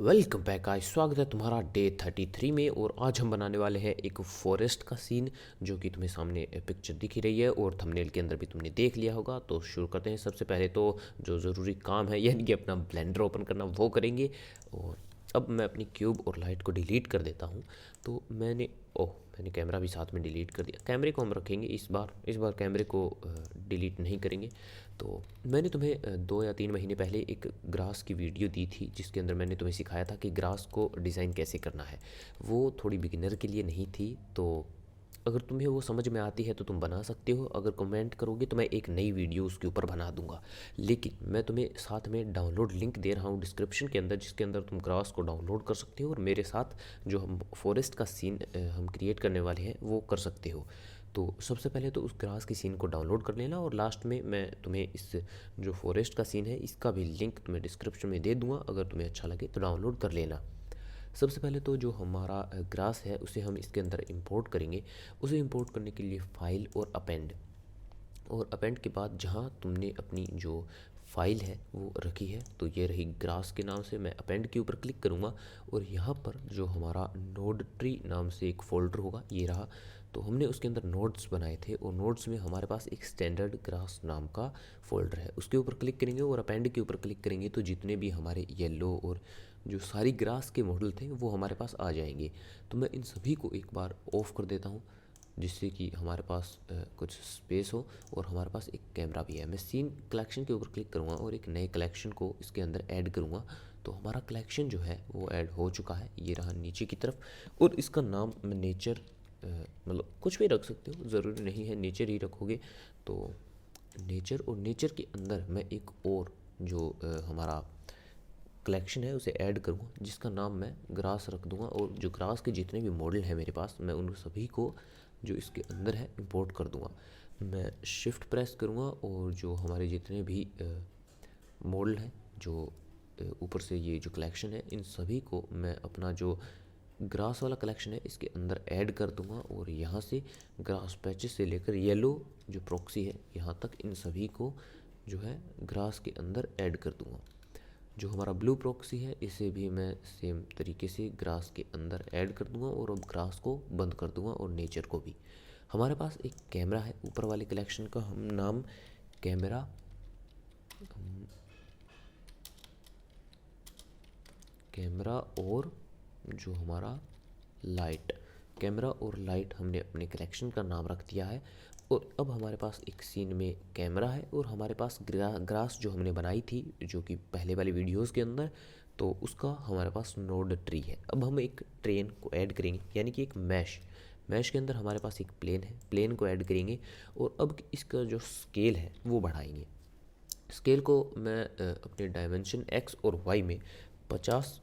Welcome back guys, स्वागत है तुम्हारा डे 33 में। और आज हम बनाने वाले हैं एक फॉरेस्ट का सीन, जो कि तुम्हें सामने पिक्चर दिख ही रही है और थंबनेल के अंदर भी तुमने देख लिया होगा। तो शुरू करते हैं। सबसे पहले तो जो ज़रूरी काम है यानी कि अपना ब्लेंडर ओपन करना, वो करेंगे। और अब मैं अपनी क्यूब और लाइट को डिलीट कर देता हूँ। तो मैंने कैमरा भी साथ में डिलीट कर दिया। कैमरे को हम रखेंगे इस बार कैमरे को डिलीट नहीं करेंगे। तो मैंने तुम्हें 2 या 3 महीने पहले एक ग्रास की वीडियो दी थी, जिसके अंदर मैंने तुम्हें सिखाया था कि ग्रास को डिज़ाइन कैसे करना है। वो थोड़ी बिगिनर के लिए नहीं थी, तो अगर तुम्हें वो समझ में आती है तो तुम बना सकते हो। अगर कमेंट करोगे तो मैं एक नई वीडियो उसके ऊपर बना दूंगा। लेकिन मैं तुम्हें साथ में डाउनलोड लिंक दे रहा हूँ डिस्क्रिप्शन के अंदर, जिसके अंदर तुम ग्रास को डाउनलोड कर सकते हो और मेरे साथ जो हम फॉरेस्ट का सीन हम क्रिएट करने वाले हैं वो कर सकते हो। तो सबसे पहले तो उस ग्रास की सीन को डाउनलोड कर लेना, और लास्ट में मैं तुम्हें इस जो फॉरेस्ट का सीन है इसका भी लिंक तुम्हें डिस्क्रिप्शन में दे दूंगा। अगर तुम्हें अच्छा लगे तो डाउनलोड कर लेना। सबसे पहले तो जो हमारा ग्रास है उसे हम इसके अंदर इंपोर्ट करेंगे। उसे इंपोर्ट करने के लिए फ़ाइल और अपेंड के बाद जहाँ तुमने अपनी जो फाइल है वो रखी है, तो ये रही ग्रास के नाम से। मैं अपेंड के ऊपर क्लिक करूँगा और यहाँ पर जो हमारा नोड ट्री नाम से एक फ़ोल्डर होगा, ये रहा। तो हमने उसके अंदर नोड्स बनाए थे और नोड्स में हमारे पास एक स्टैंडर्ड ग्रास नाम का फ़ोल्डर है। उसके ऊपर क्लिक करेंगे और अपेंड के ऊपर क्लिक करेंगे तो जितने भी हमारे येलो और जो सारी ग्रास के मॉडल थे वो हमारे पास आ जाएंगे। तो मैं इन सभी को एक बार ऑफ़ कर देता हूँ, जिससे कि हमारे पास कुछ स्पेस हो और हमारे पास एक कैमरा भी है। मैं सीन कलेक्शन के ऊपर क्लिक करूँगा और एक नए कलेक्शन को इसके अंदर ऐड करूँगा। तो हमारा कलेक्शन जो है वो ऐड हो चुका है, ये रहा नीचे की तरफ। और इसका नाम मैं नेचर, मतलब कुछ भी रख सकते हो, ज़रूरी नहीं है नेचर ही रखोगे। तो नेचर, और नेचर के अंदर मैं एक और जो हमारा कलेक्शन है उसे ऐड करूँगा, जिसका नाम मैं ग्रास रख दूँगा। और जो ग्रास के जितने भी मॉडल हैं मेरे पास, मैं उन सभी को जो इसके अंदर है इंपोर्ट कर दूँगा। मैं शिफ्ट प्रेस करूँगा और जो हमारे जितने भी मॉडल हैं, जो ऊपर से ये जो कलेक्शन है, इन सभी को मैं अपना जो ग्रास वाला कलेक्शन है इसके अंदर ऐड कर दूँगा। और यहाँ से ग्रास पैचेस से लेकर येलो जो प्रॉक्सी है यहाँ तक, इन सभी को जो है ग्रास के अंदर ऐड कर दूँगा। जो हमारा ब्लू प्रॉक्सी है इसे भी मैं सेम तरीके से ग्रास के अंदर ऐड कर दूंगा और अब ग्रास को बंद कर दूंगा, और नेचर को भी। हमारे पास एक कैमरा है, ऊपर वाले कलेक्शन का हम नाम कैमरा कैमरा और जो हमारा लाइट, कैमरा और लाइट हमने अपने कलेक्शन का नाम रख दिया है। और अब हमारे पास एक सीन में कैमरा है और हमारे पास ग्रास जो हमने बनाई थी जो कि पहले वाली वीडियोस के अंदर, तो उसका हमारे पास नोड ट्री है। अब हम एक ट्रेन को ऐड करेंगे, यानी कि एक मैश के अंदर हमारे पास एक प्लेन है, प्लेन को ऐड करेंगे। और अब इसका जो स्केल है वो बढ़ाएंगे। स्केल को मैं अपने डायमेंशन एक्स और वाई में 50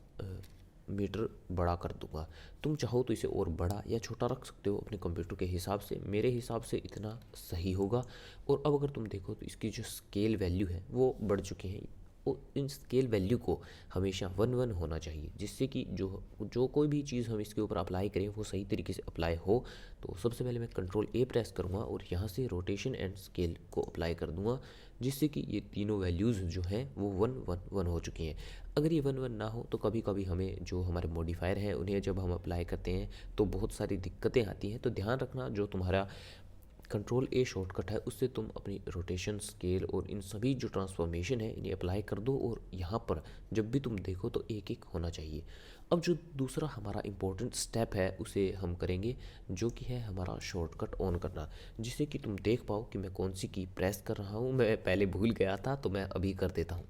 मीटर बड़ा कर दूंगा। तुम चाहो तो इसे और बड़ा या छोटा रख सकते हो अपने कंप्यूटर के हिसाब से, मेरे हिसाब से इतना सही होगा। और अब अगर तुम देखो तो इसकी जो स्केल वैल्यू है वो बढ़ चुकी है। और इन स्केल वैल्यू को हमेशा 1:1 होना चाहिए, जिससे कि जो जो कोई भी चीज़ हम इसके ऊपर अप्लाई करें वो सही तरीके से अप्लाई हो। तो सबसे पहले मैं कंट्रोल ए प्रेस करूँगा और यहाँ से रोटेशन एंड स्केल को अप्लाई कर दूँगा, जिससे कि ये तीनों वैल्यूज़ जो हैं वो 1:1 हो चुकी हैं। अगर ये 1:1 ना हो तो कभी कभी हमें जो हमारे मॉडिफायर हैं उन्हें जब हम अप्लाई करते हैं तो बहुत सारी दिक्कतें आती हैं। तो ध्यान रखना, जो तुम्हारा कंट्रोल ए शॉर्टकट है उससे तुम अपनी रोटेशन, स्केल और इन सभी जो ट्रांसफॉर्मेशन है इन्हें अप्लाई कर दो। और यहाँ पर जब भी तुम देखो तो एक एक होना चाहिए। अब जो दूसरा हमारा इम्पोर्टेंट स्टेप है उसे हम करेंगे, जो कि है हमारा शॉर्टकट ऑन करना, जिससे कि तुम देख पाओ कि मैं कौन सी की प्रेस कर रहा हूँ। मैं पहले भूल गया था तो मैं अभी कर देता हूँ।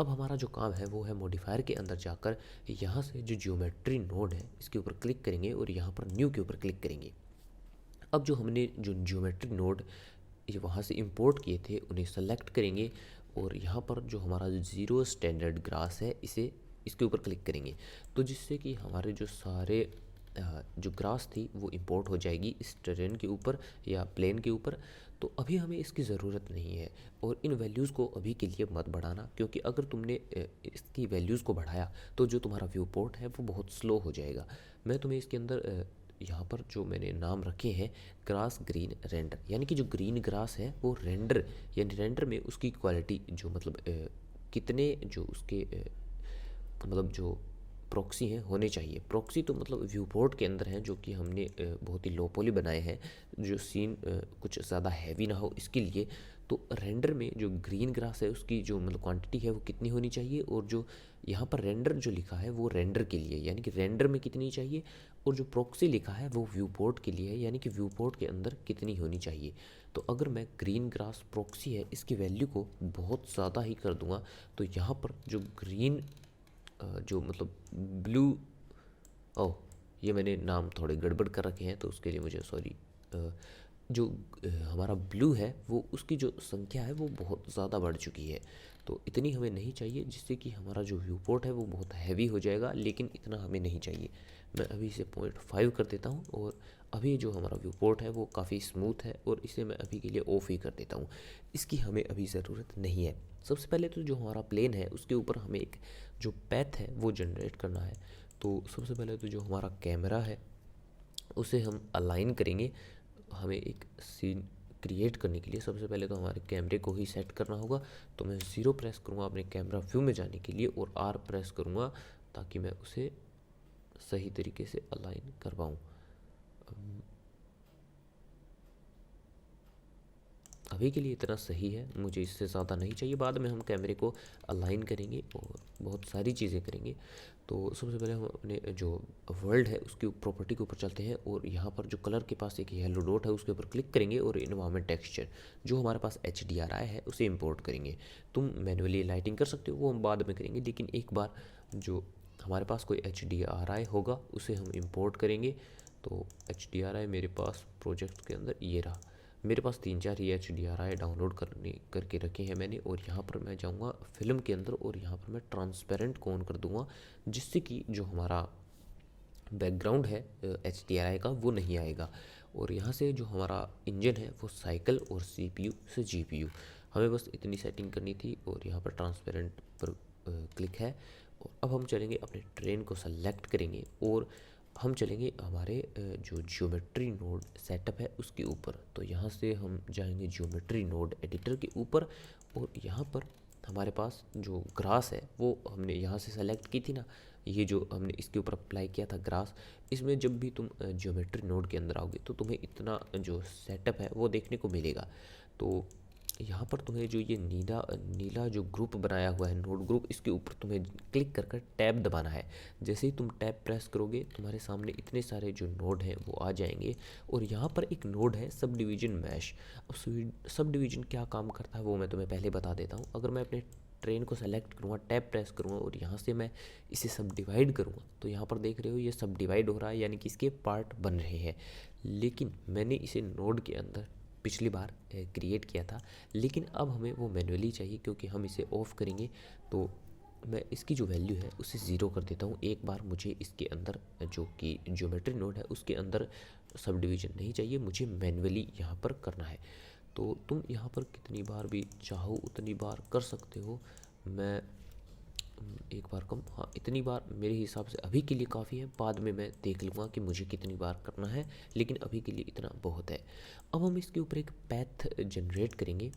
अब हमारा जो काम है वो है मॉडिफायर के अंदर जाकर यहाँ से जो जियोमेट्री नोड है इसके ऊपर क्लिक करेंगे और यहाँ पर न्यू के ऊपर क्लिक करेंगे। अब जो हमने जो जियोमेट्री नोड ये वहाँ से इंपोर्ट किए थे उन्हें सेलेक्ट करेंगे और यहाँ पर जो हमारा ज़ीरो स्टैंडर्ड ग्रास है इसे इसके ऊपर क्लिक करेंगे। तो जिससे कि हमारे जो सारे जो ग्रास थी वो इंपोर्ट हो जाएगी इस टेरेन के ऊपर या प्लेन के ऊपर। तो अभी हमें इसकी ज़रूरत नहीं है और इन वैल्यूज़ को अभी के लिए मत बढ़ाना, क्योंकि अगर तुमने इसकी वैल्यूज़ को बढ़ाया तो जो तुम्हारा व्यू पोर्ट है वो बहुत स्लो हो जाएगा। मैं तुम्हें इसके अंदर यहाँ पर जो मैंने नाम रखे हैं ग्रास ग्रीन रेंडर, यानी कि जो ग्रीन ग्रास है वो रेंडर, यानी रेंडर में उसकी क्वालिटी जो मतलब कितने जो उसके मतलब जो प्रॉक्सी हैं होने चाहिए। प्रॉक्सी तो मतलब व्यू पोर्ट के अंदर हैं, जो कि हमने बहुत ही लो पॉली बनाए हैं, जो सीन कुछ ज़्यादा हैवी ना हो इसके लिए। तो रेंडर में जो ग्रीन ग्रास है उसकी जो मतलब क्वांटिटी है वो कितनी होनी चाहिए, और जो यहाँ पर रेंडर जो लिखा है वो रेंडर के लिए, यानी कि रेंडर में कितनी चाहिए, और जो प्रॉक्सी लिखा है वो व्यू पोर्ट के लिए है, यानी कि व्यू पोर्ट के अंदर कितनी होनी चाहिए। तो अगर मैं ग्रीन ग्रास प्रॉक्सी है इसकी वैल्यू को बहुत ज़्यादा ही कर दूंगा, तो यहाँ पर जो ग्रीन जो मतलब ब्लू, ओह ये मैंने नाम थोड़े गड़बड़ कर रखे हैं तो उसके लिए मुझे सॉरी। जो हमारा ब्लू है वो उसकी जो संख्या है वो बहुत ज़्यादा बढ़ चुकी है, तो इतनी हमें नहीं चाहिए, जिससे कि हमारा जो व्यू पोर्ट है वो बहुत हैवी हो जाएगा, लेकिन इतना हमें नहीं चाहिए। मैं अभी इसे 0.5 कर देता हूँ, और अभी जो हमारा व्यू पोर्ट है वो काफ़ी स्मूथ है, और इसे मैं अभी के लिए ऑफ ही कर देता हूँ। इसकी हमें अभी ज़रूरत नहीं है। सबसे पहले तो जो हमारा प्लेन है उसके ऊपर हमें एक जो पैथ है वो जनरेट करना है। तो सबसे पहले तो जो हमारा कैमरा है उसे हम अलाइन करेंगे। हमें एक सीन क्रिएट करने के लिए सबसे पहले तो हमारे कैमरे को ही सेट करना होगा। तो मैं 0 प्रेस करूँगा अपने कैमरा व्यू में जाने के लिए, और R प्रेस करूँगा ताकि मैं उसे सही तरीके से अलाइन कर पाऊँ। अभी के लिए इतना सही है, मुझे इससे ज़्यादा नहीं चाहिए। बाद में हम कैमरे को अलाइन करेंगे और बहुत सारी चीज़ें करेंगे। तो सबसे पहले हम अपने जो वर्ल्ड है उसकी प्रॉपर्टी के ऊपर चलते हैं, और यहाँ पर जो कलर के पास एक येलो डॉट है उसके ऊपर क्लिक करेंगे, और इन्वायरमेंट टेक्सचर जो हमारे पास HDRI है उसे इंपोर्ट करेंगे। तुम मैनुअली लाइटिंग कर सकते हो, वो हम बाद में करेंगे, लेकिन एक बार जो हमारे पास कोई HDRI होगा उसे हम इंपोर्ट करेंगे। तो HDRI मेरे पास प्रोजेक्ट के अंदर ये रहा। मेरे पास 3-4 ही HDRI डाउनलोड करके रखे हैं मैंने, और यहाँ पर मैं जाऊँगा फिल्म के अंदर, और यहाँ पर मैं ट्रांसपेरेंट को ऑन कर दूँगा, जिससे कि जो हमारा बैकग्राउंड है HDRI का वो नहीं आएगा। और यहाँ से जो हमारा इंजन है वो साइकिल, और CPU से GPU, हमें बस इतनी सेटिंग करनी थी। और यहाँ पर ट्रांसपेरेंट पर क्लिक है, और अब हम चलेंगे अपने ट्रेन को सेलेक्ट करेंगे, और हम चलेंगे हमारे जो ज्योमेट्री नोड सेटअप है उसके ऊपर। तो यहाँ से हम जाएंगे ज्योमेट्री नोड एडिटर के ऊपर, और यहाँ पर हमारे पास जो ग्रास है वो हमने यहाँ से सेलेक्ट की थी ना, ये जो हमने इसके ऊपर अप्लाई किया था ग्रास। इसमें जब भी तुम ज्योमेट्री नोड के अंदर आओगे तो तुम्हें इतना जो सेटअप है वो देखने को मिलेगा। तो यहाँ पर तुम्हें जो ये नीला नीला जो ग्रुप बनाया हुआ है नोड ग्रुप, इसके ऊपर तुम्हें क्लिक कर कर टैब दबाना है। जैसे ही तुम टैब प्रेस करोगे तुम्हारे सामने इतने सारे जो नोड हैं वो आ जाएंगे, और यहाँ पर एक नोड है सब डिवीजन मैश। अब सब डिवीजन क्या काम करता है वो मैं तुम्हें पहले बता देता हूँ। अगर मैं अपने ट्रेन को सेलेक्ट करूँगा, टैब प्रेस करूँगा, और यहाँ से मैं इसे सब डिवाइड करूँगा, तो यहाँ पर देख रहे हो ये सब डिवाइड हो रहा है, यानी कि इसके पार्ट बन रहे हैं। लेकिन मैंने इसे नोड के अंदर पिछली बार क्रिएट किया था, लेकिन अब हमें वो मैनुअली चाहिए, क्योंकि हम इसे ऑफ़ करेंगे। तो मैं इसकी जो वैल्यू है उसे 0 कर देता हूँ। एक बार मुझे इसके अंदर जो कि ज्योमेट्री नोड है उसके अंदर सब डिवीज़न नहीं चाहिए, मुझे मैनुअली यहाँ पर करना है। तो तुम यहाँ पर कितनी बार भी चाहो उतनी बार कर सकते हो। मैं एक बार कम, हाँ इतनी बार मेरे हिसाब से अभी के लिए काफ़ी है, बाद में मैं देख लूँगा कि मुझे कितनी बार करना है, लेकिन अभी के लिए इतना बहुत है। अब हम इसके ऊपर एक पैथ जनरेट करेंगे।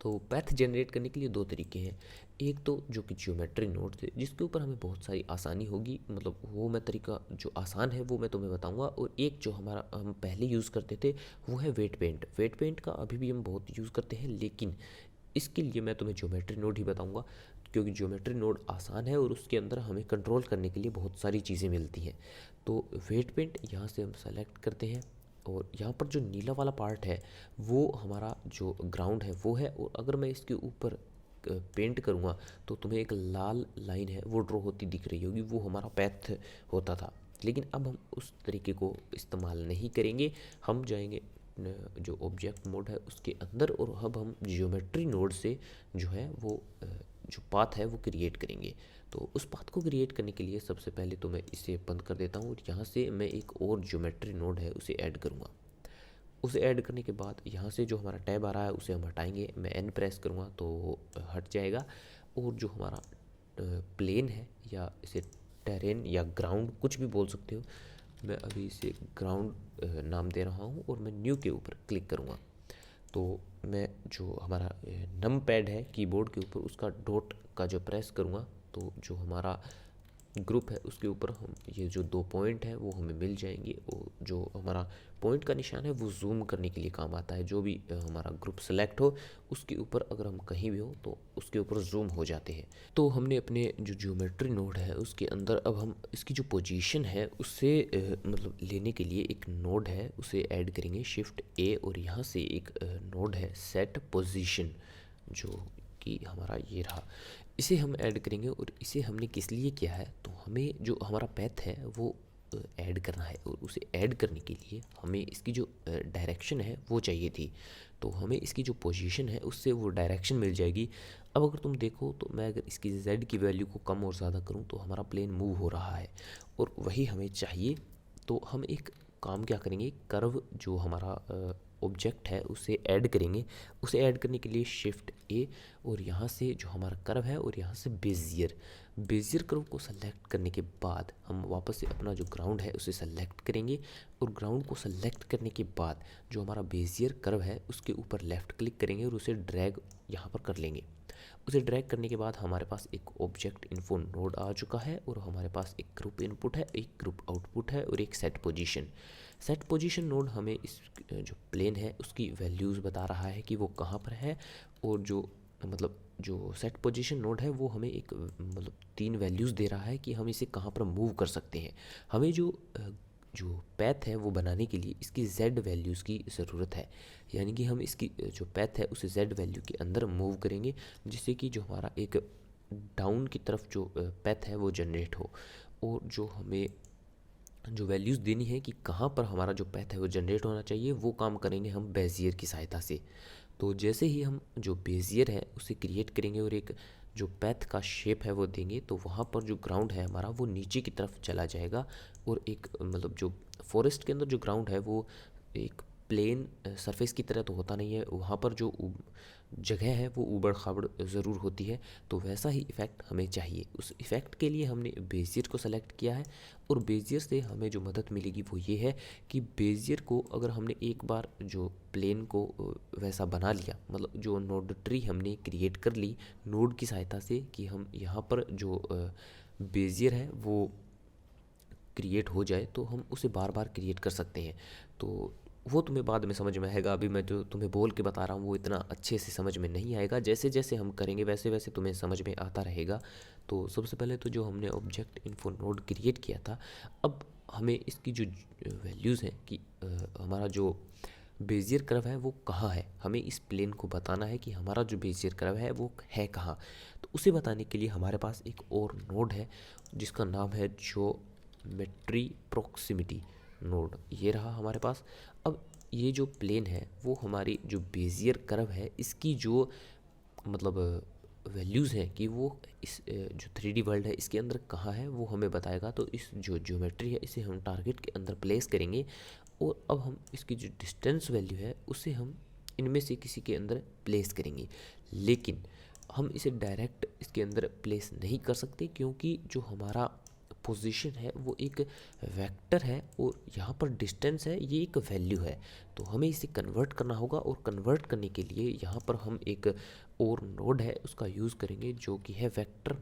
तो पैथ जनरेट करने के लिए दो तरीके हैं। एक तो जो कि ज्योमेट्री नोड थे जिसके ऊपर हमें बहुत सारी आसानी होगी, मतलब वो मैं तरीका जो आसान है वो मैं तुम्हें बताऊंगा। और एक जो हमारा हम पहले यूज़ करते थे वो है वेट पेंट। वेट पेंट का अभी भी हम बहुत यूज़ करते हैं, लेकिन इसके लिए मैं तुम्हें ज्योमेट्री नोड ही बताऊंगा, क्योंकि ज्योमेट्री नोड आसान है और उसके अंदर हमें कंट्रोल करने के लिए बहुत सारी चीज़ें मिलती हैं। तो वेट पेंट यहाँ से हम सेलेक्ट करते हैं, और यहाँ पर जो नीला वाला पार्ट है वो हमारा जो ग्राउंड है वो है। और अगर मैं इसके ऊपर पेंट करूँगा तो तुम्हें एक लाल लाइन है वो ड्रॉ होती दिख रही होगी, वो हमारा पैथ होता था। लेकिन अब हम उस तरीके को इस्तेमाल नहीं करेंगे, हम जाएंगे जो ऑब्जेक्ट मोड है उसके अंदर, और अब हम जियोमेट्री नोड से जो है वो जो पाथ है वो क्रिएट करेंगे। तो उस पाथ को क्रिएट करने के लिए सबसे पहले तो मैं इसे बंद कर देता हूँ, और यहाँ से मैं एक और ज्योमेट्री नोड है उसे ऐड करूँगा। उसे ऐड करने के बाद यहाँ से जो हमारा टैब आ रहा है उसे हम हटाएंगे। मैं एन प्रेस करूँगा तो वो हट जाएगा। और जो हमारा प्लेन है, या इसे टेरेन या ग्राउंड कुछ भी बोल सकते हो, मैं अभी इसे ग्राउंड नाम दे रहा हूँ, और मैं न्यू के ऊपर क्लिक करूँगा। तो मैं जो हमारा नम पैड है कीबोर्ड के ऊपर उसका डॉट का जो प्रेस करूँगा, तो जो हमारा ग्रुप है उसके ऊपर हम ये जो 2 पॉइंट है वो हमें मिल जाएंगे। वो जो हमारा पॉइंट का निशान है वो जूम करने के लिए काम आता है। जो भी हमारा ग्रुप सेलेक्ट हो उसके ऊपर अगर हम कहीं भी हो तो उसके ऊपर जूम हो जाते हैं। तो हमने अपने जो ज्योमेट्री नोड है उसके अंदर अब हम इसकी जो पोजीशन है उससे मतलब लेने के लिए एक नोड है उसे ऐड करेंगे शिफ्ट ए, और यहाँ से एक नोड है सेट पोजीशन जो कि हमारा ये रहा। इसे हम ऐड करेंगे और इसे हमने किस लिए किया है, तो हमें जो हमारा पैथ है वो ऐड करना है, और उसे ऐड करने के लिए हमें इसकी जो डायरेक्शन है वो चाहिए थी। तो हमें इसकी जो पोजीशन है उससे वो डायरेक्शन मिल जाएगी। अब अगर तुम देखो तो मैं अगर इसकी z की वैल्यू को कम और ज़्यादा करूँ तो हमारा प्लेन मूव हो रहा है और वही हमें चाहिए। तो हम एक काम क्या करेंगे, कर्व जो हमारा ऑब्जेक्ट है उसे ऐड करेंगे। उसे ऐड करने के लिए शिफ्ट ए, और यहाँ से जो हमारा कर्व है और यहाँ से बेजियर कर्व को सेलेक्ट करने के बाद हम वापस से अपना जो ग्राउंड है उसे सेलेक्ट करेंगे, और ग्राउंड को सेलेक्ट करने के बाद जो हमारा बेजियर कर्व है उसके ऊपर लेफ़्ट क्लिक करेंगे और उसे ड्रैग यहाँ पर कर लेंगे। उसे ड्रैग करने के बाद हमारे पास एक ऑब्जेक्ट इन्फो नोड आ चुका है, और हमारे पास एक ग्रुप इनपुट है, एक ग्रुप आउटपुट है और एक सेट पोजीशन नोड हमें इस जो प्लेन है उसकी वैल्यूज़ बता रहा है कि वो कहाँ पर है। और जो मतलब जो सेट पोजीशन नोड है वो हमें एक मतलब 3 वैल्यूज़ दे रहा है कि हम इसे कहाँ पर मूव कर सकते हैं। हमें जो पैथ है वो बनाने के लिए इसकी z वैल्यूज़ की ज़रूरत है, यानी कि हम इसकी जो पैथ है उसे z वैल्यू के अंदर मूव करेंगे, जिससे कि जो हमारा एक डाउन की तरफ जो पैथ है वो जनरेट हो। और जो हमें जो वैल्यूज़ देनी है कि कहाँ पर हमारा जो पैथ है वो जनरेट होना चाहिए, वो काम करेंगे हम बेजियर की सहायता से। तो जैसे ही हम जो बेजियर है उसे क्रिएट करेंगे और एक जो पैथ का शेप है वो देंगे, तो वहाँ पर जो ग्राउंड है हमारा वो नीचे की तरफ चला जाएगा, और एक मतलब जो फॉरेस्ट के अंदर जो ग्राउंड है वो एक प्लेन सरफेस की तरह तो होता नहीं है, वहाँ पर जो जगह है वो ऊबड़ खाबड़ ज़रूर होती है। तो वैसा ही इफ़ेक्ट हमें चाहिए। उस इफ़ेक्ट के लिए हमने बेजियर को सेलेक्ट किया है, और बेजियर से हमें जो मदद मिलेगी वो ये है कि बेजियर को अगर हमने एक बार जो प्लेन को वैसा बना लिया, मतलब जो नोड ट्री हमने क्रिएट कर ली नोड की सहायता से कि हम यहाँ पर जो बेजियर है वो क्रिएट हो जाए, तो हम उसे बार बार क्रिएट कर सकते हैं। तो वो तुम्हें बाद में समझ में आएगा। अभी मैं जो तुम्हें बोल के बता रहा हूँ वो इतना अच्छे से समझ में नहीं आएगा। जैसे जैसे हम करेंगे वैसे वैसे तुम्हें समझ में आता रहेगा। तो सबसे पहले तो जो हमने ऑब्जेक्ट इन्फो नोड क्रिएट किया था, अब हमें इसकी जो वैल्यूज़ हैं कि हमारा जो बेजियर कर्व है वो कहाँ है, हमें इस प्लेन को बताना है कि हमारा जो बेजियर कर्व है वो है कहाँ। तो उसे बताने के लिए हमारे पास एक और नोड है जिसका नाम है ज्योमेट्री प्रॉक्सिमिटी नोड। ये रहा हमारे पास। अब ये जो प्लेन है वो हमारी जो बेजियर कर्व है इसकी जो मतलब वैल्यूज़ हैं कि वो इस जो 3D वर्ल्ड है इसके अंदर कहाँ है वो हमें बताएगा। तो इस जो ज्योमेट्री है इसे हम टारगेट के अंदर प्लेस करेंगे, और अब हम इसकी जो डिस्टेंस वैल्यू है उसे हम इनमें से किसी के अंदर प्लेस करेंगे। लेकिन हम इसे डायरेक्ट इसके अंदर प्लेस नहीं कर सकते, क्योंकि जो हमारा पोजीशन है वो एक वेक्टर है और यहाँ पर डिस्टेंस है ये एक वैल्यू है। तो हमें इसे कन्वर्ट करना होगा, और कन्वर्ट करने के लिए यहाँ पर हम एक और नोड है उसका यूज़ करेंगे जो कि है वेक्टर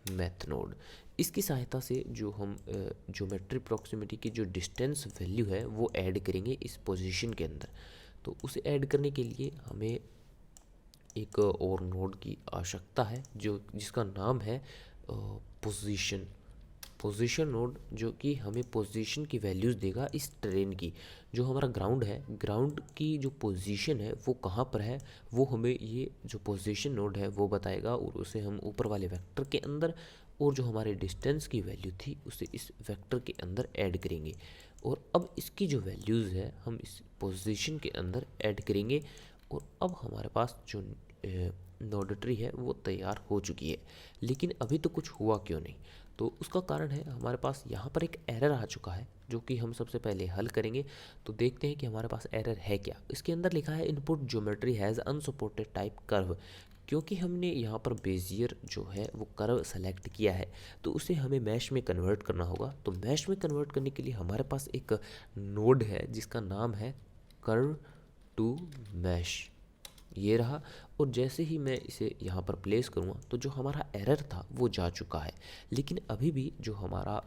मैथ नोड। इसकी सहायता से जो हम ज्योमेट्री प्रॉक्सिमिटी की जो डिस्टेंस वैल्यू है वो ऐड करेंगे इस पोजीशन के अंदर। तो उसे ऐड करने के लिए हमें एक और नोड की आवश्यकता है जो जिसका नाम है पोजीशन नोड, जो कि हमें पोजीशन की वैल्यूज़ देगा इस ट्रेन की। जो हमारा ग्राउंड है, ग्राउंड की जो पोजीशन है वो कहाँ पर है वो हमें ये जो पोजीशन नोड है वो बताएगा, और उसे हम ऊपर वाले वेक्टर के अंदर, और जो हमारे डिस्टेंस की वैल्यू थी उसे इस वेक्टर के अंदर ऐड करेंगे। और अब इसकी जो वैल्यूज़ है हम इस पोजीशन के अंदर ऐड करेंगे, और अब हमारे पास जो नोड ट्री है वो तैयार हो चुकी है। लेकिन अभी तो कुछ हुआ क्यों नहीं, तो उसका कारण है हमारे पास यहाँ पर एक एरर आ चुका है जो कि हम सबसे पहले हल करेंगे। तो देखते हैं कि हमारे पास एरर है क्या। इसके अंदर लिखा है input geometry has unsupported type curve. क्योंकि हमने यहाँ पर बेजियर जो है वो कर्व सेलेक्ट किया है, तो उसे हमें मैश में कन्वर्ट करना होगा। तो मैश में कन्वर्ट करने के लिए हमारे पास एक नोड है जिसका नाम है कर्व टू मैश। ये रहा। और जैसे ही मैं इसे यहाँ पर प्लेस करूँगा तो जो हमारा एरर था वो जा चुका है, लेकिन अभी भी जो हमारा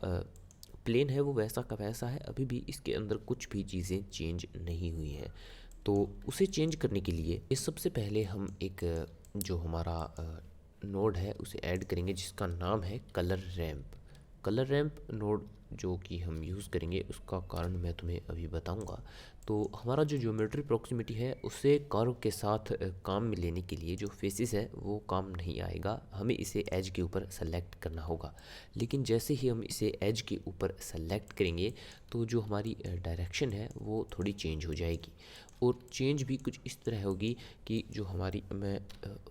प्लेन है वो वैसा का वैसा है, अभी भी इसके अंदर कुछ भी चीज़ें चेंज नहीं हुई हैं। तो उसे चेंज करने के लिए इस सबसे पहले हम एक जो हमारा नोड है उसे ऐड करेंगे जिसका नाम है colour ramp. Colour ramp node जो कि हम यूज़ करेंगे उसका कारण मैं तुम्हें अभी बताऊंगा। तो हमारा जो ज्योमेट्री प्रॉक्सिमिटी है उसे कर्व के साथ काम में लेने के लिए जो फेसिस है वो काम नहीं आएगा, हमें इसे एज के ऊपर सेलेक्ट करना होगा। लेकिन जैसे ही हम इसे एज के ऊपर सेलेक्ट करेंगे तो जो हमारी डायरेक्शन है वो थोड़ी चेंज हो जाएगी। और चेंज भी कुछ इस तरह होगी कि जो हमारी, मैं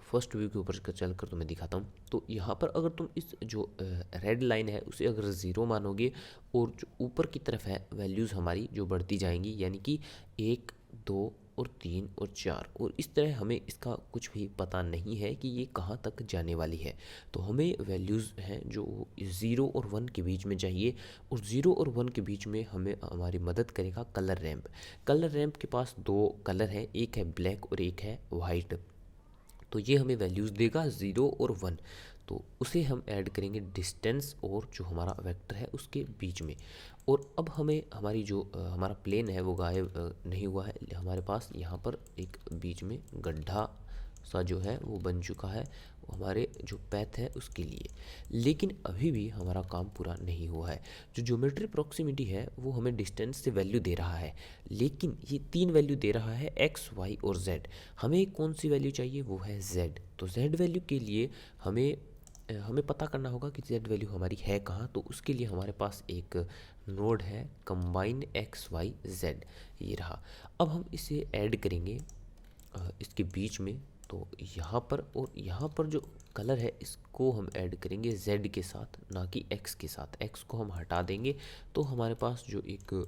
फर्स्ट व्यू के ऊपर चल कर तुम्हें दिखाता हूँ। तो यहाँ पर अगर तुम इस जो रेड लाइन है उसे अगर ज़ीरो मानोगे और जो ऊपर की तरफ है वैल्यूज़ हमारी जो बढ़ती जाएंगी, यानी कि 1, 2 और 3 और 4, और इस तरह हमें इसका कुछ भी पता नहीं है कि ये कहाँ तक जाने वाली है। तो हमें वैल्यूज़ हैं जो 0 और 1 के बीच में चाहिए, और 0 और 1 के बीच में हमें हमारी मदद करेगा कलर रैम्प। कलर रैम्प के पास दो कलर हैं, एक है ब्लैक और एक है वाइट। तो ये हमें वैल्यूज़ देगा 0 और 1। तो उसे हम ऐड करेंगे डिस्टेंस और जो हमारा वेक्टर है उसके बीच में। और अब हमें हमारी जो हमारा प्लेन है वो गायब नहीं हुआ है, हमारे पास यहाँ पर एक बीच में गड्ढा सा जो है वो बन चुका है हमारे जो पैथ है उसके लिए। लेकिन अभी भी हमारा काम पूरा नहीं हुआ है। जो ज्योमेट्री प्रॉक्सिमिटी है वो हमें डिस्टेंस से वैल्यू दे रहा है, लेकिन ये 3 वैल्यू दे रहा है एक्स, वाई और जेड। हमें कौन सी वैल्यू चाहिए, वो है जेड। तो जेड वैल्यू के लिए हमें पता करना होगा कि जेड वैल्यू हमारी है कहाँ। तो उसके लिए हमारे पास एक नोड है कंबाइन एक्स वाई जेड, ये रहा। अब हम इसे ऐड करेंगे इसके बीच में। तो यहाँ पर और यहाँ पर जो कलर है इसको हम ऐड करेंगे जेड के साथ, ना कि एक्स के साथ। एक्स को हम हटा देंगे तो हमारे पास जो एक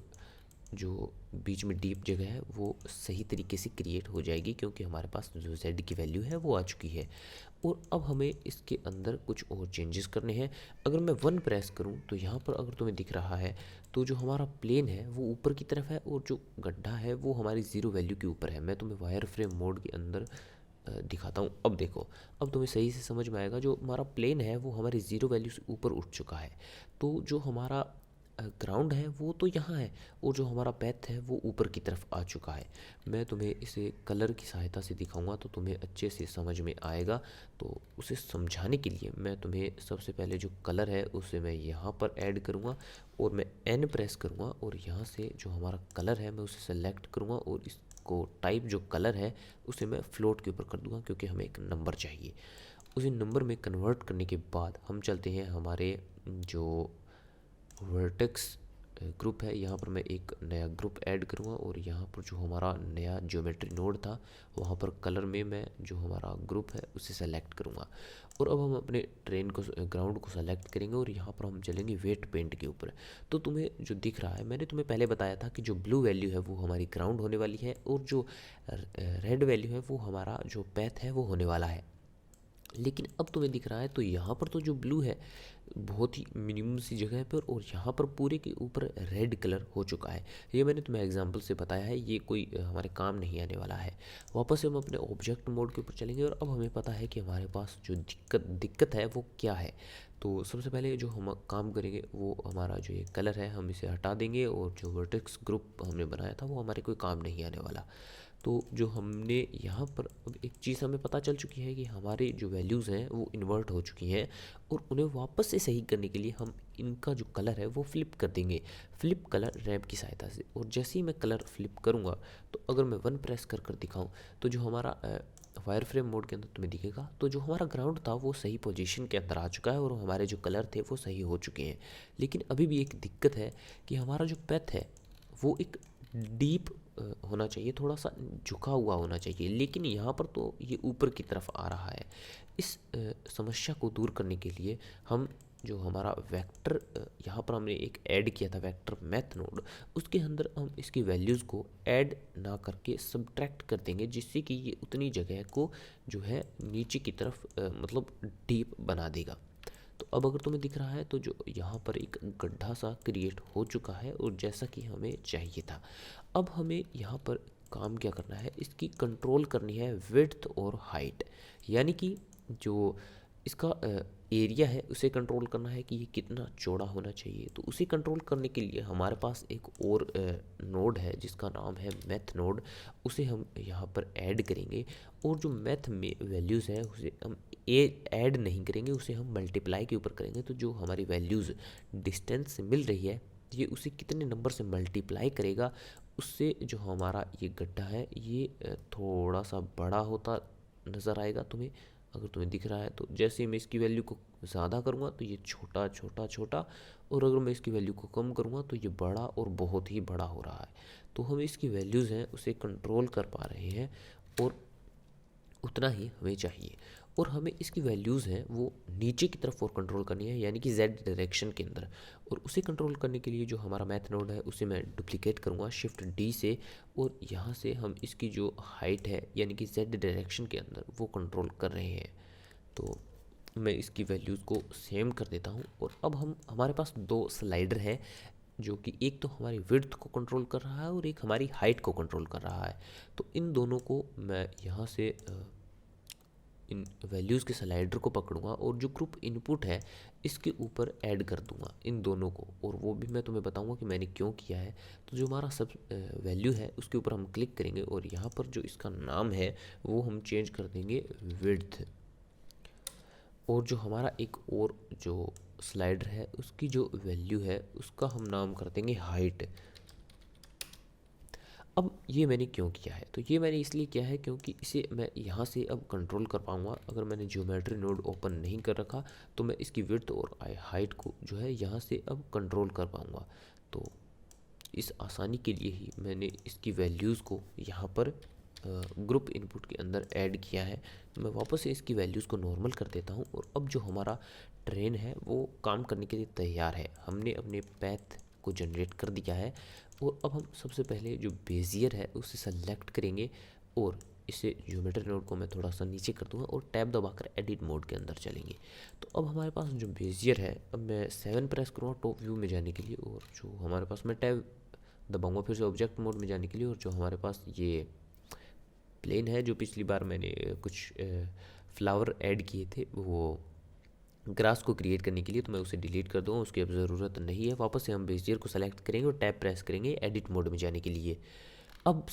जो बीच में डीप जगह है वो सही तरीके से क्रिएट हो जाएगी, क्योंकि हमारे पास जो z की वैल्यू है वो आ चुकी है। और अब हमें इसके अंदर कुछ और चेंजेस करने हैं। अगर मैं 1 प्रेस करूं तो यहाँ पर अगर तुम्हें दिख रहा है तो जो हमारा प्लेन है वो ऊपर की तरफ है और जो गड्ढा है वो हमारी 0 वैल्यू के ऊपर है। मैं तुम्हें वायर फ्रेम मोड के अंदर दिखाता हूँ। अब देखो, अब तुम्हें सही से समझ में आएगा। जो हमारा प्लेन है वो हमारी 0 वैल्यू से ऊपर उठ चुका है। तो जो हमारा ग्राउंड है वो तो यहाँ है, और जो हमारा पैथ है वो ऊपर की तरफ आ चुका है। मैं तुम्हें इसे कलर की सहायता से दिखाऊंगा तो तुम्हें अच्छे से समझ में आएगा। तो उसे समझाने के लिए मैं तुम्हें सबसे पहले जो कलर है उसे मैं यहाँ पर ऐड करूँगा, और मैं एन प्रेस करूँगा और यहाँ से जो हमारा कलर है मैं उसे सेलेक्ट करूँगा, और इसको टाइप जो कलर है उसे मैं फ्लोट के ऊपर कर दूँगा, क्योंकि हमें एक नंबर चाहिए। उसे नंबर में कन्वर्ट करने के बाद हम चलते हैं हमारे जो वर्टेक्स ग्रुप है, यहाँ पर मैं एक नया ग्रुप ऐड करूँगा, और यहाँ पर जो हमारा नया ज्योमेट्री नोड था वहाँ पर कलर में मैं जो हमारा ग्रुप है उसे सेलेक्ट करूँगा। और अब हम अपने ट्रेन को ग्राउंड को सेलेक्ट करेंगे और यहाँ पर हम चलेंगे वेट पेंट के ऊपर। तो तुम्हें जो दिख रहा है, मैंने तुम्हें पहले बताया था कि जो ब्लू वैल्यू है वो हमारी ग्राउंड होने वाली है, और जो रेड वैल्यू है वो हमारा जो पैथ है वो होने वाला है। लेकिन अब तुम्हें दिख रहा है तो यहाँ पर तो जो ब्लू है बहुत ही मिनिमम सी जगह पर, और यहाँ पर पूरे के ऊपर रेड कलर हो चुका है। ये मैंने तुम्हें एग्जांपल से बताया है, ये कोई हमारे काम नहीं आने वाला है। वापस से हम अपने ऑब्जेक्ट मोड के ऊपर चलेंगे, और अब हमें पता है कि हमारे पास जो दिक्कत है वो क्या है। तो सबसे पहले जो हम काम करेंगे वो हमारा जो ये कलर है हम इसे हटा देंगे, और जो वर्टेक्स ग्रुप हमने बनाया था वो हमारे कोई काम नहीं आने वाला। तो जो हमने यहाँ पर अब एक चीज़ हमें पता चल चुकी है कि हमारे जो वैल्यूज़ हैं वो इन्वर्ट हो चुकी हैं, और उन्हें वापस से सही करने के लिए हम इनका जो कलर है वो फ्लिप कर देंगे, फ्लिप कलर रैम्प की सहायता से। और जैसे ही मैं कलर फ्लिप करूँगा तो अगर मैं 1 प्रेस कर कर दिखाऊँ तो जो हमारा वायर फ्रेम मोड के अंदर तुम्हें दिखेगा, तो जो हमारा ग्राउंड था वो सही पोजीशन के अंदर आ चुका है, और हमारे जो कलर थे वो सही हो चुके हैं। लेकिन अभी भी एक दिक्कत है कि हमारा जो पैथ है वो एक डीप होना चाहिए, थोड़ा सा झुका हुआ होना चाहिए, लेकिन यहाँ पर तो ये ऊपर की तरफ आ रहा है। इस समस्या को दूर करने के लिए हम जो हमारा वेक्टर यहाँ पर हमने एक ऐड किया था वेक्टर मैथ नोड, उसके अंदर हम इसकी वैल्यूज़ को ऐड ना करके सब्ट्रैक्ट कर देंगे, जिससे कि ये उतनी जगह को जो है नीचे की तरफ मतलब डीप बना देगा। तो अब अगर तुम्हें दिख रहा है तो जो यहाँ पर एक गड्ढा सा क्रिएट हो चुका है, और जैसा कि हमें चाहिए था। अब हमें यहाँ पर काम क्या करना है, इसकी कंट्रोल करनी है विड्थ और हाइट, यानी कि जो इसका एरिया है उसे कंट्रोल करना है कि ये कितना चौड़ा होना चाहिए। तो उसे कंट्रोल करने के लिए हमारे पास एक और नोड है जिसका नाम है मैथ नोड, उसे हम यहाँ पर ऐड करेंगे। और जो मैथ में वैल्यूज़ है उसे हम ऐड नहीं करेंगे, उसे हम मल्टीप्लाई के ऊपर करेंगे। तो जो हमारी वैल्यूज़ डिस्टेंस से मिल रही है ये उसे कितने नंबर से मल्टीप्लाई करेगा, उससे जो हमारा ये गड्ढा है ये थोड़ा सा बड़ा होता नज़र आएगा तुम्हें, अगर तुम्हें दिख रहा है तो। जैसे मैं इसकी वैल्यू को ज़्यादा करूँगा तो ये छोटा छोटा छोटा, और अगर मैं इसकी वैल्यू को कम करूँगा तो ये बड़ा और बहुत ही बड़ा हो रहा है। तो हम इसकी वैल्यूज़ हैं उसे कंट्रोल कर पा रहे हैं और उतना ही हमें चाहिए। और हमें इसकी वैल्यूज़ हैं वो नीचे की तरफ और कंट्रोल करनी है, यानी कि जेड डायरेक्शन के अंदर। और उसे कंट्रोल करने के लिए जो हमारा मैथ नोड है उसे मैं डुप्लीकेट करूँगा शिफ्ट डी से, और यहाँ से हम इसकी जो हाइट है यानी कि जेड डायरेक्शन के अंदर वो कंट्रोल कर रहे हैं। तो मैं इसकी वैल्यूज़ को सेम कर देता हूँ। और अब हमारे पास दो स्लाइडर है जो कि एक तो हमारी विड्थ को कंट्रोल कर रहा है और एक हमारी हाइट को कंट्रोल कर रहा है। तो इन दोनों को मैं यहाँ से इन वैल्यूज़ के स्लाइडर को पकड़ूंगा और जो ग्रुप इनपुट है इसके ऊपर ऐड कर दूंगा इन दोनों को, और वो भी मैं तुम्हें बताऊंगा कि मैंने क्यों किया है। तो जो हमारा सब वैल्यू है उसके ऊपर हम क्लिक करेंगे और यहाँ पर जो इसका नाम है वो हम चेंज कर देंगे विड्थ। और जो हमारा एक और जो स्लाइडर है उसकी जो वैल्यू है उसका हम नाम कर देंगे हाइट। अब ये मैंने क्यों किया है, तो ये मैंने इसलिए किया है क्योंकि इसे मैं यहाँ से अब कंट्रोल कर पाऊँगा। अगर मैंने ज्योमेट्री नोड ओपन नहीं कर रखा तो मैं इसकी विड्थ और हाइट को जो है यहाँ से अब कंट्रोल कर पाऊँगा। तो इस आसानी के लिए ही मैंने इसकी वैल्यूज़ को यहाँ पर ग्रुप इनपुट के अंदर ऐड किया है। तो मैं वापस से इसकी वैल्यूज़ को नॉर्मल कर देता हूँ। और अब जो हमारा ट्रेन है वो काम करने के लिए तैयार है, हमने अपने पैथ को जनरेट कर दिया है। और अब हम सबसे पहले जो बेजियर है उसे सेलेक्ट करेंगे और इसे ज्योमेट्री नोड को मैं थोड़ा सा नीचे कर दूंगा और टैब दबाकर एडिट मोड के अंदर चलेंगे। तो अब हमारे पास जो बेजियर है, अब मैं 7 प्रेस करूँगा टॉप व्यू में जाने के लिए, और जो हमारे पास मैं टैब दबाऊंगा फिर से ऑब्जेक्ट मोड में जाने के लिए। और जो हमारे पास ये प्लेन है जो पिछली बार मैंने कुछ फ्लावर ऐड किए थे वो ग्रास को क्रिएट करने के लिए, तो मैं उसे डिलीट कर दूँगा, उसकी अब ज़रूरत नहीं है। वापस से हम बेजियर को सेलेक्ट करेंगे और टैब प्रेस करेंगे एडिट मोड में जाने के लिए। अब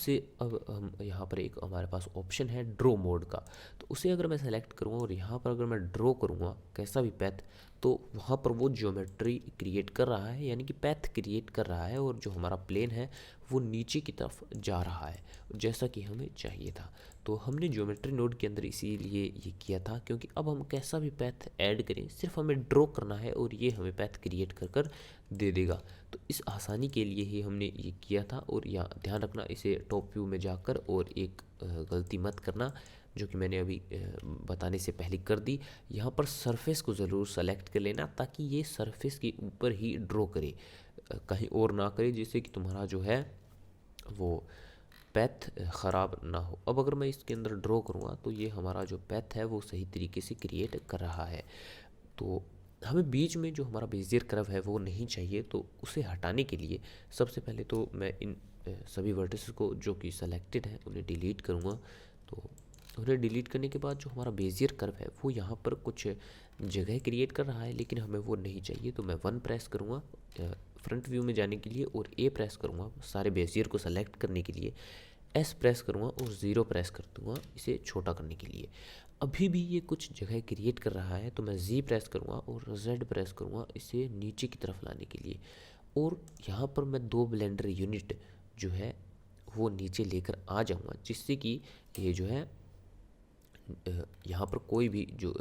हम यहाँ पर एक हमारे पास ऑप्शन है ड्रॉ मोड का, तो उसे अगर मैं सेलेक्ट करूँगा और यहाँ पर अगर मैं ड्रॉ करूँगा कैसा भी पैथ, तो वहाँ पर वो ज्योमेट्री क्रिएट कर रहा है, यानी कि पैथ क्रिएट कर रहा है। और जो हमारा प्लेन है वो नीचे की तरफ जा रहा है जैसा कि हमें चाहिए था। तो हमने ज्योमेट्री नोड के अंदर इसीलिए ये किया था क्योंकि अब हम कैसा भी पैथ ऐड करें सिर्फ हमें ड्रॉ करना है और ये हमें पैथ क्रिएट कर कर दे देगा। तो इस आसानी के लिए ही हमने ये किया था। और यहाँ ध्यान रखना इसे टॉप व्यू में जाकर, और एक गलती मत करना जो कि मैंने अभी बताने से पहले कर दी, यहाँ पर सरफेस को ज़रूर सेलेक्ट कर लेना ताकि ये सरफेस के ऊपर ही ड्रॉ करे, कहीं और ना करे, जिससे कि तुम्हारा जो है वो पैथ ख़राब ना हो। अब अगर मैं इसके अंदर ड्रॉ करूँगा तो ये हमारा जो पैथ है वो सही तरीके से क्रिएट कर रहा है। तो हमें बीच में जो हमारा बेजियर कर्व है वो नहीं चाहिए, तो उसे हटाने के लिए सबसे पहले तो मैं इन सभी वर्टिसेस को जो कि सेलेक्टेड हैं उन्हें डिलीट करूँगा। तो उन्हें डिलीट करने के बाद जो हमारा बेजियर कर्व है वो यहाँ पर कुछ जगह क्रिएट कर रहा है, लेकिन हमें वो नहीं चाहिए। तो मैं 1 प्रेस करूँगा फ्रंट व्यू में जाने के लिए और ए प्रेस करूँगा सारे बेजियर को सेलेक्ट करने के लिए, एस प्रेस करूँगा और 0 प्रेस कर दूँगा इसे छोटा करने के लिए। अभी भी ये कुछ जगह क्रिएट कर रहा है तो मैं जी प्रेस करूँगा और जेड प्रेस करूँगा इसे नीचे की तरफ लाने के लिए। और यहाँ पर मैं 2 ब्लेंडर यूनिट जो है वो नीचे लेकर आ जाऊँगा, जिससे कि ये जो है यहाँ पर कोई भी जो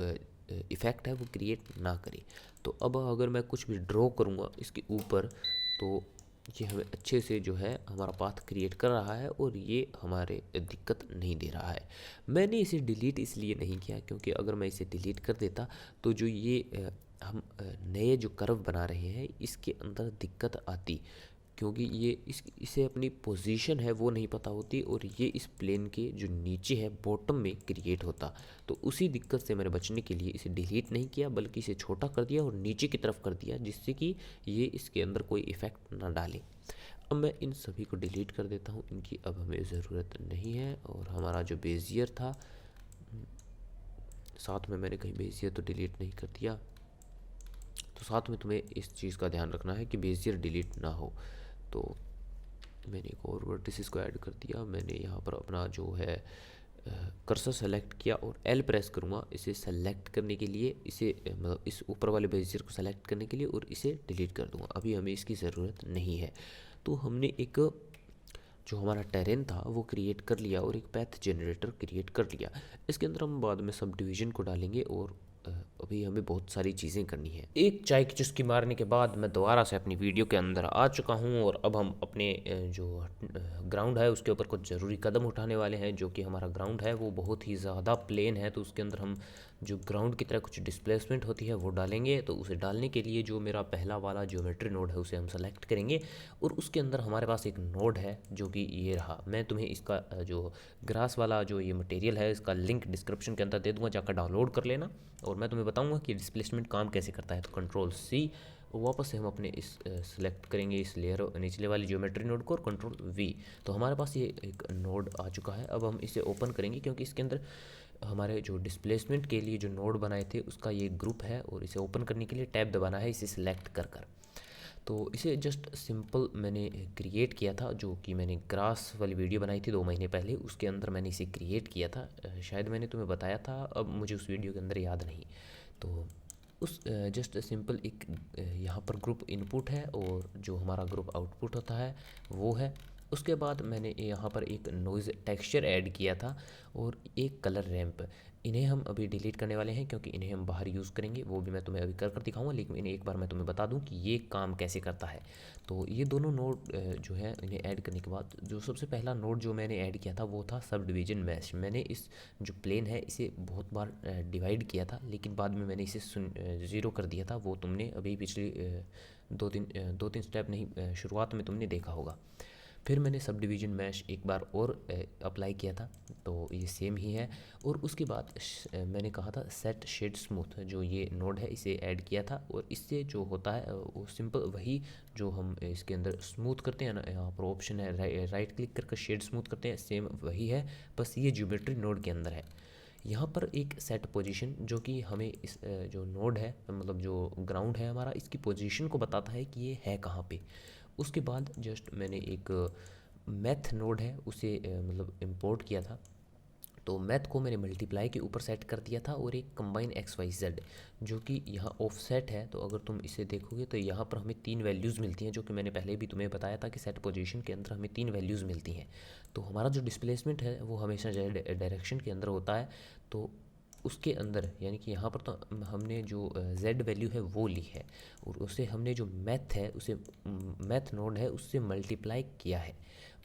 इफ़ेक्ट है वो क्रिएट ना करे। तो अब अगर मैं कुछ भी ड्रॉ करूँगा इसके ऊपर तो ये हमें अच्छे से जो है हमारा पाथ क्रिएट कर रहा है और ये हमारे दिक्कत नहीं दे रहा है। मैंने इसे डिलीट इसलिए नहीं किया क्योंकि अगर मैं इसे डिलीट कर देता तो जो ये हम नए जो कर्व बना रहे हैं इसके अंदर दिक्कत आती, क्योंकि ये इसे अपनी पोजीशन है वो नहीं पता होती और ये इस प्लेन के जो नीचे है बॉटम में क्रिएट होता। तो उसी दिक्कत से मैंने बचने के लिए इसे डिलीट नहीं किया बल्कि इसे छोटा कर दिया और नीचे की तरफ कर दिया, जिससे कि ये इसके अंदर कोई इफ़ेक्ट ना डाले। अब मैं इन सभी को डिलीट कर देता हूँ, इनकी अब हमें ज़रूरत नहीं है। और हमारा जो बेजियर था, साथ में मैंने कहीं बेजियर तो डिलीट नहीं कर दिया, तो साथ में तुम्हें इस चीज़ का ध्यान रखना है कि बेजियर डिलीट ना हो। तो मैंने एक और वर्टिसेस को ऐड कर दिया। मैंने यहाँ पर अपना जो है कर्सर सेलेक्ट किया और एल प्रेस करूँगा इसे सेलेक्ट करने के लिए, इसे मतलब इस ऊपर वाले बेजियर को सेलेक्ट करने के लिए, और इसे डिलीट कर दूँगा। अभी हमें इसकी ज़रूरत नहीं है। तो हमने एक जो हमारा टेरेन था वो क्रिएट कर लिया और एक पैथ जनरेटर क्रिएट कर लिया। इसके अंदर हम बाद में सब डिवीज़न को डालेंगे और अभी हमें बहुत सारी चीज़ें करनी है। एक चाय की चुस्की मारने के बाद मैं दोबारा से अपनी वीडियो के अंदर आ चुका हूँ और अब हम अपने जो ग्राउंड है उसके ऊपर कुछ ज़रूरी कदम उठाने वाले हैं। जो कि हमारा ग्राउंड है वो बहुत ही ज़्यादा प्लेन है, तो उसके अंदर हम जो ग्राउंड की तरह कुछ डिस्प्लेसमेंट होती है वो डालेंगे। तो उसे डालने के लिए जो मेरा पहला वाला ज्योमेट्री नोड है उसे हम सेलेक्ट करेंगे और उसके अंदर हमारे पास एक नोड है जो कि ये रहा। मैं तुम्हें इसका जो ग्रास वाला जो ये मटेरियल है इसका लिंक डिस्क्रिप्शन के अंदर दे दूंगा, जाकर डाउनलोड कर लेना। और मैं तुम्हें बताऊंगा कि डिस्प्लेसमेंट काम कैसे करता है। तो कंट्रोल सी, वापस से हम अपने इस सेलेक्ट करेंगे इस लेयर निचले वाली ज्योमेट्री नोड को और कंट्रोल वी। तो हमारे पास ये एक नोड आ चुका है। अब हम इसे ओपन करेंगे क्योंकि इसके अंदर हमारे जो डिस्प्लेसमेंट के लिए जो नोड बनाए थे उसका ये ग्रुप है और इसे ओपन करने के लिए टैब दबाना है इसे सिलेक्ट कर कर। तो इसे जस्ट सिंपल मैंने क्रिएट किया था, जो कि मैंने ग्रास वाली वीडियो बनाई थी 2 महीने पहले, उसके अंदर मैंने इसे क्रिएट किया था। शायद मैंने तुम्हें बताया था, अब मुझे उस वीडियो के अंदर याद नहीं। तो उस जस्ट सिंपल एक यहाँ पर ग्रुप इनपुट है और जो हमारा ग्रुप आउटपुट होता है वो है। उसके बाद मैंने यहाँ पर एक नॉइज़ टेक्सचर ऐड किया था और एक कलर रैंप। इन्हें हम अभी डिलीट करने वाले हैं क्योंकि इन्हें हम बाहर यूज़ करेंगे, वो भी मैं तुम्हें अभी कर दिखाऊंगा। लेकिन इन्हें एक बार मैं तुम्हें बता दूं कि ये काम कैसे करता है। तो ये दोनों नोड जो है इन्हें ऐड करने के बाद जो सबसे पहला नोड जो मैंने ऐड किया था वो था सब डिवीज़न मैश। मैंने इस जो प्लेन है इसे बहुत बार डिवाइड किया था, लेकिन बाद में मैंने इसे ज़ीरो कर दिया था। वो तुमने अभी पिछली दो तीन स्टेप नहीं, शुरुआत में तुमने देखा होगा। फिर मैंने सब डिवीज़न मैश एक बार और अप्लाई किया था, तो ये सेम ही है। और उसके बाद मैंने कहा था सेट शेड स्मूथ, जो ये नोड है इसे ऐड किया था। और इससे जो होता है वो सिंपल वही जो हम इसके अंदर स्मूथ करते हैं ना, यहाँ पर ऑप्शन है राइट क्लिक करके शेड स्मूथ करते हैं, सेम वही है, बस ये ज्योमेट्री नोड के अंदर है। यहाँ पर एक सेट पोजीशन जो कि हमें इस जो नोड है मतलब जो ग्राउंड है हमारा, इसकी पोजीशन को बताता है कि ये है कहाँ पे। उसके बाद जस्ट मैंने एक मैथ नोड है उसे मतलब इंपोर्ट किया था। तो मैथ को मैंने मल्टीप्लाई के ऊपर सेट कर दिया था और एक कंबाइन एक्स वाई जेड जो कि यहाँ ऑफसेट है। तो अगर तुम इसे देखोगे तो यहाँ पर हमें 3 वैल्यूज़ मिलती हैं, जो कि मैंने पहले भी तुम्हें बताया था कि सेट पोजीशन के अंदर हमें 3 वैल्यूज़ मिलती हैं। तो हमारा जो डिस्प्लेसमेंट है वो हमेशा जेड डायरेक्शन के अंदर होता है। तो उसके अंदर यानी कि यहाँ पर तो हमने जो z वैल्यू है वो ली है और उसे हमने जो मैथ है उसे मैथ नोड है उससे मल्टीप्लाई किया है।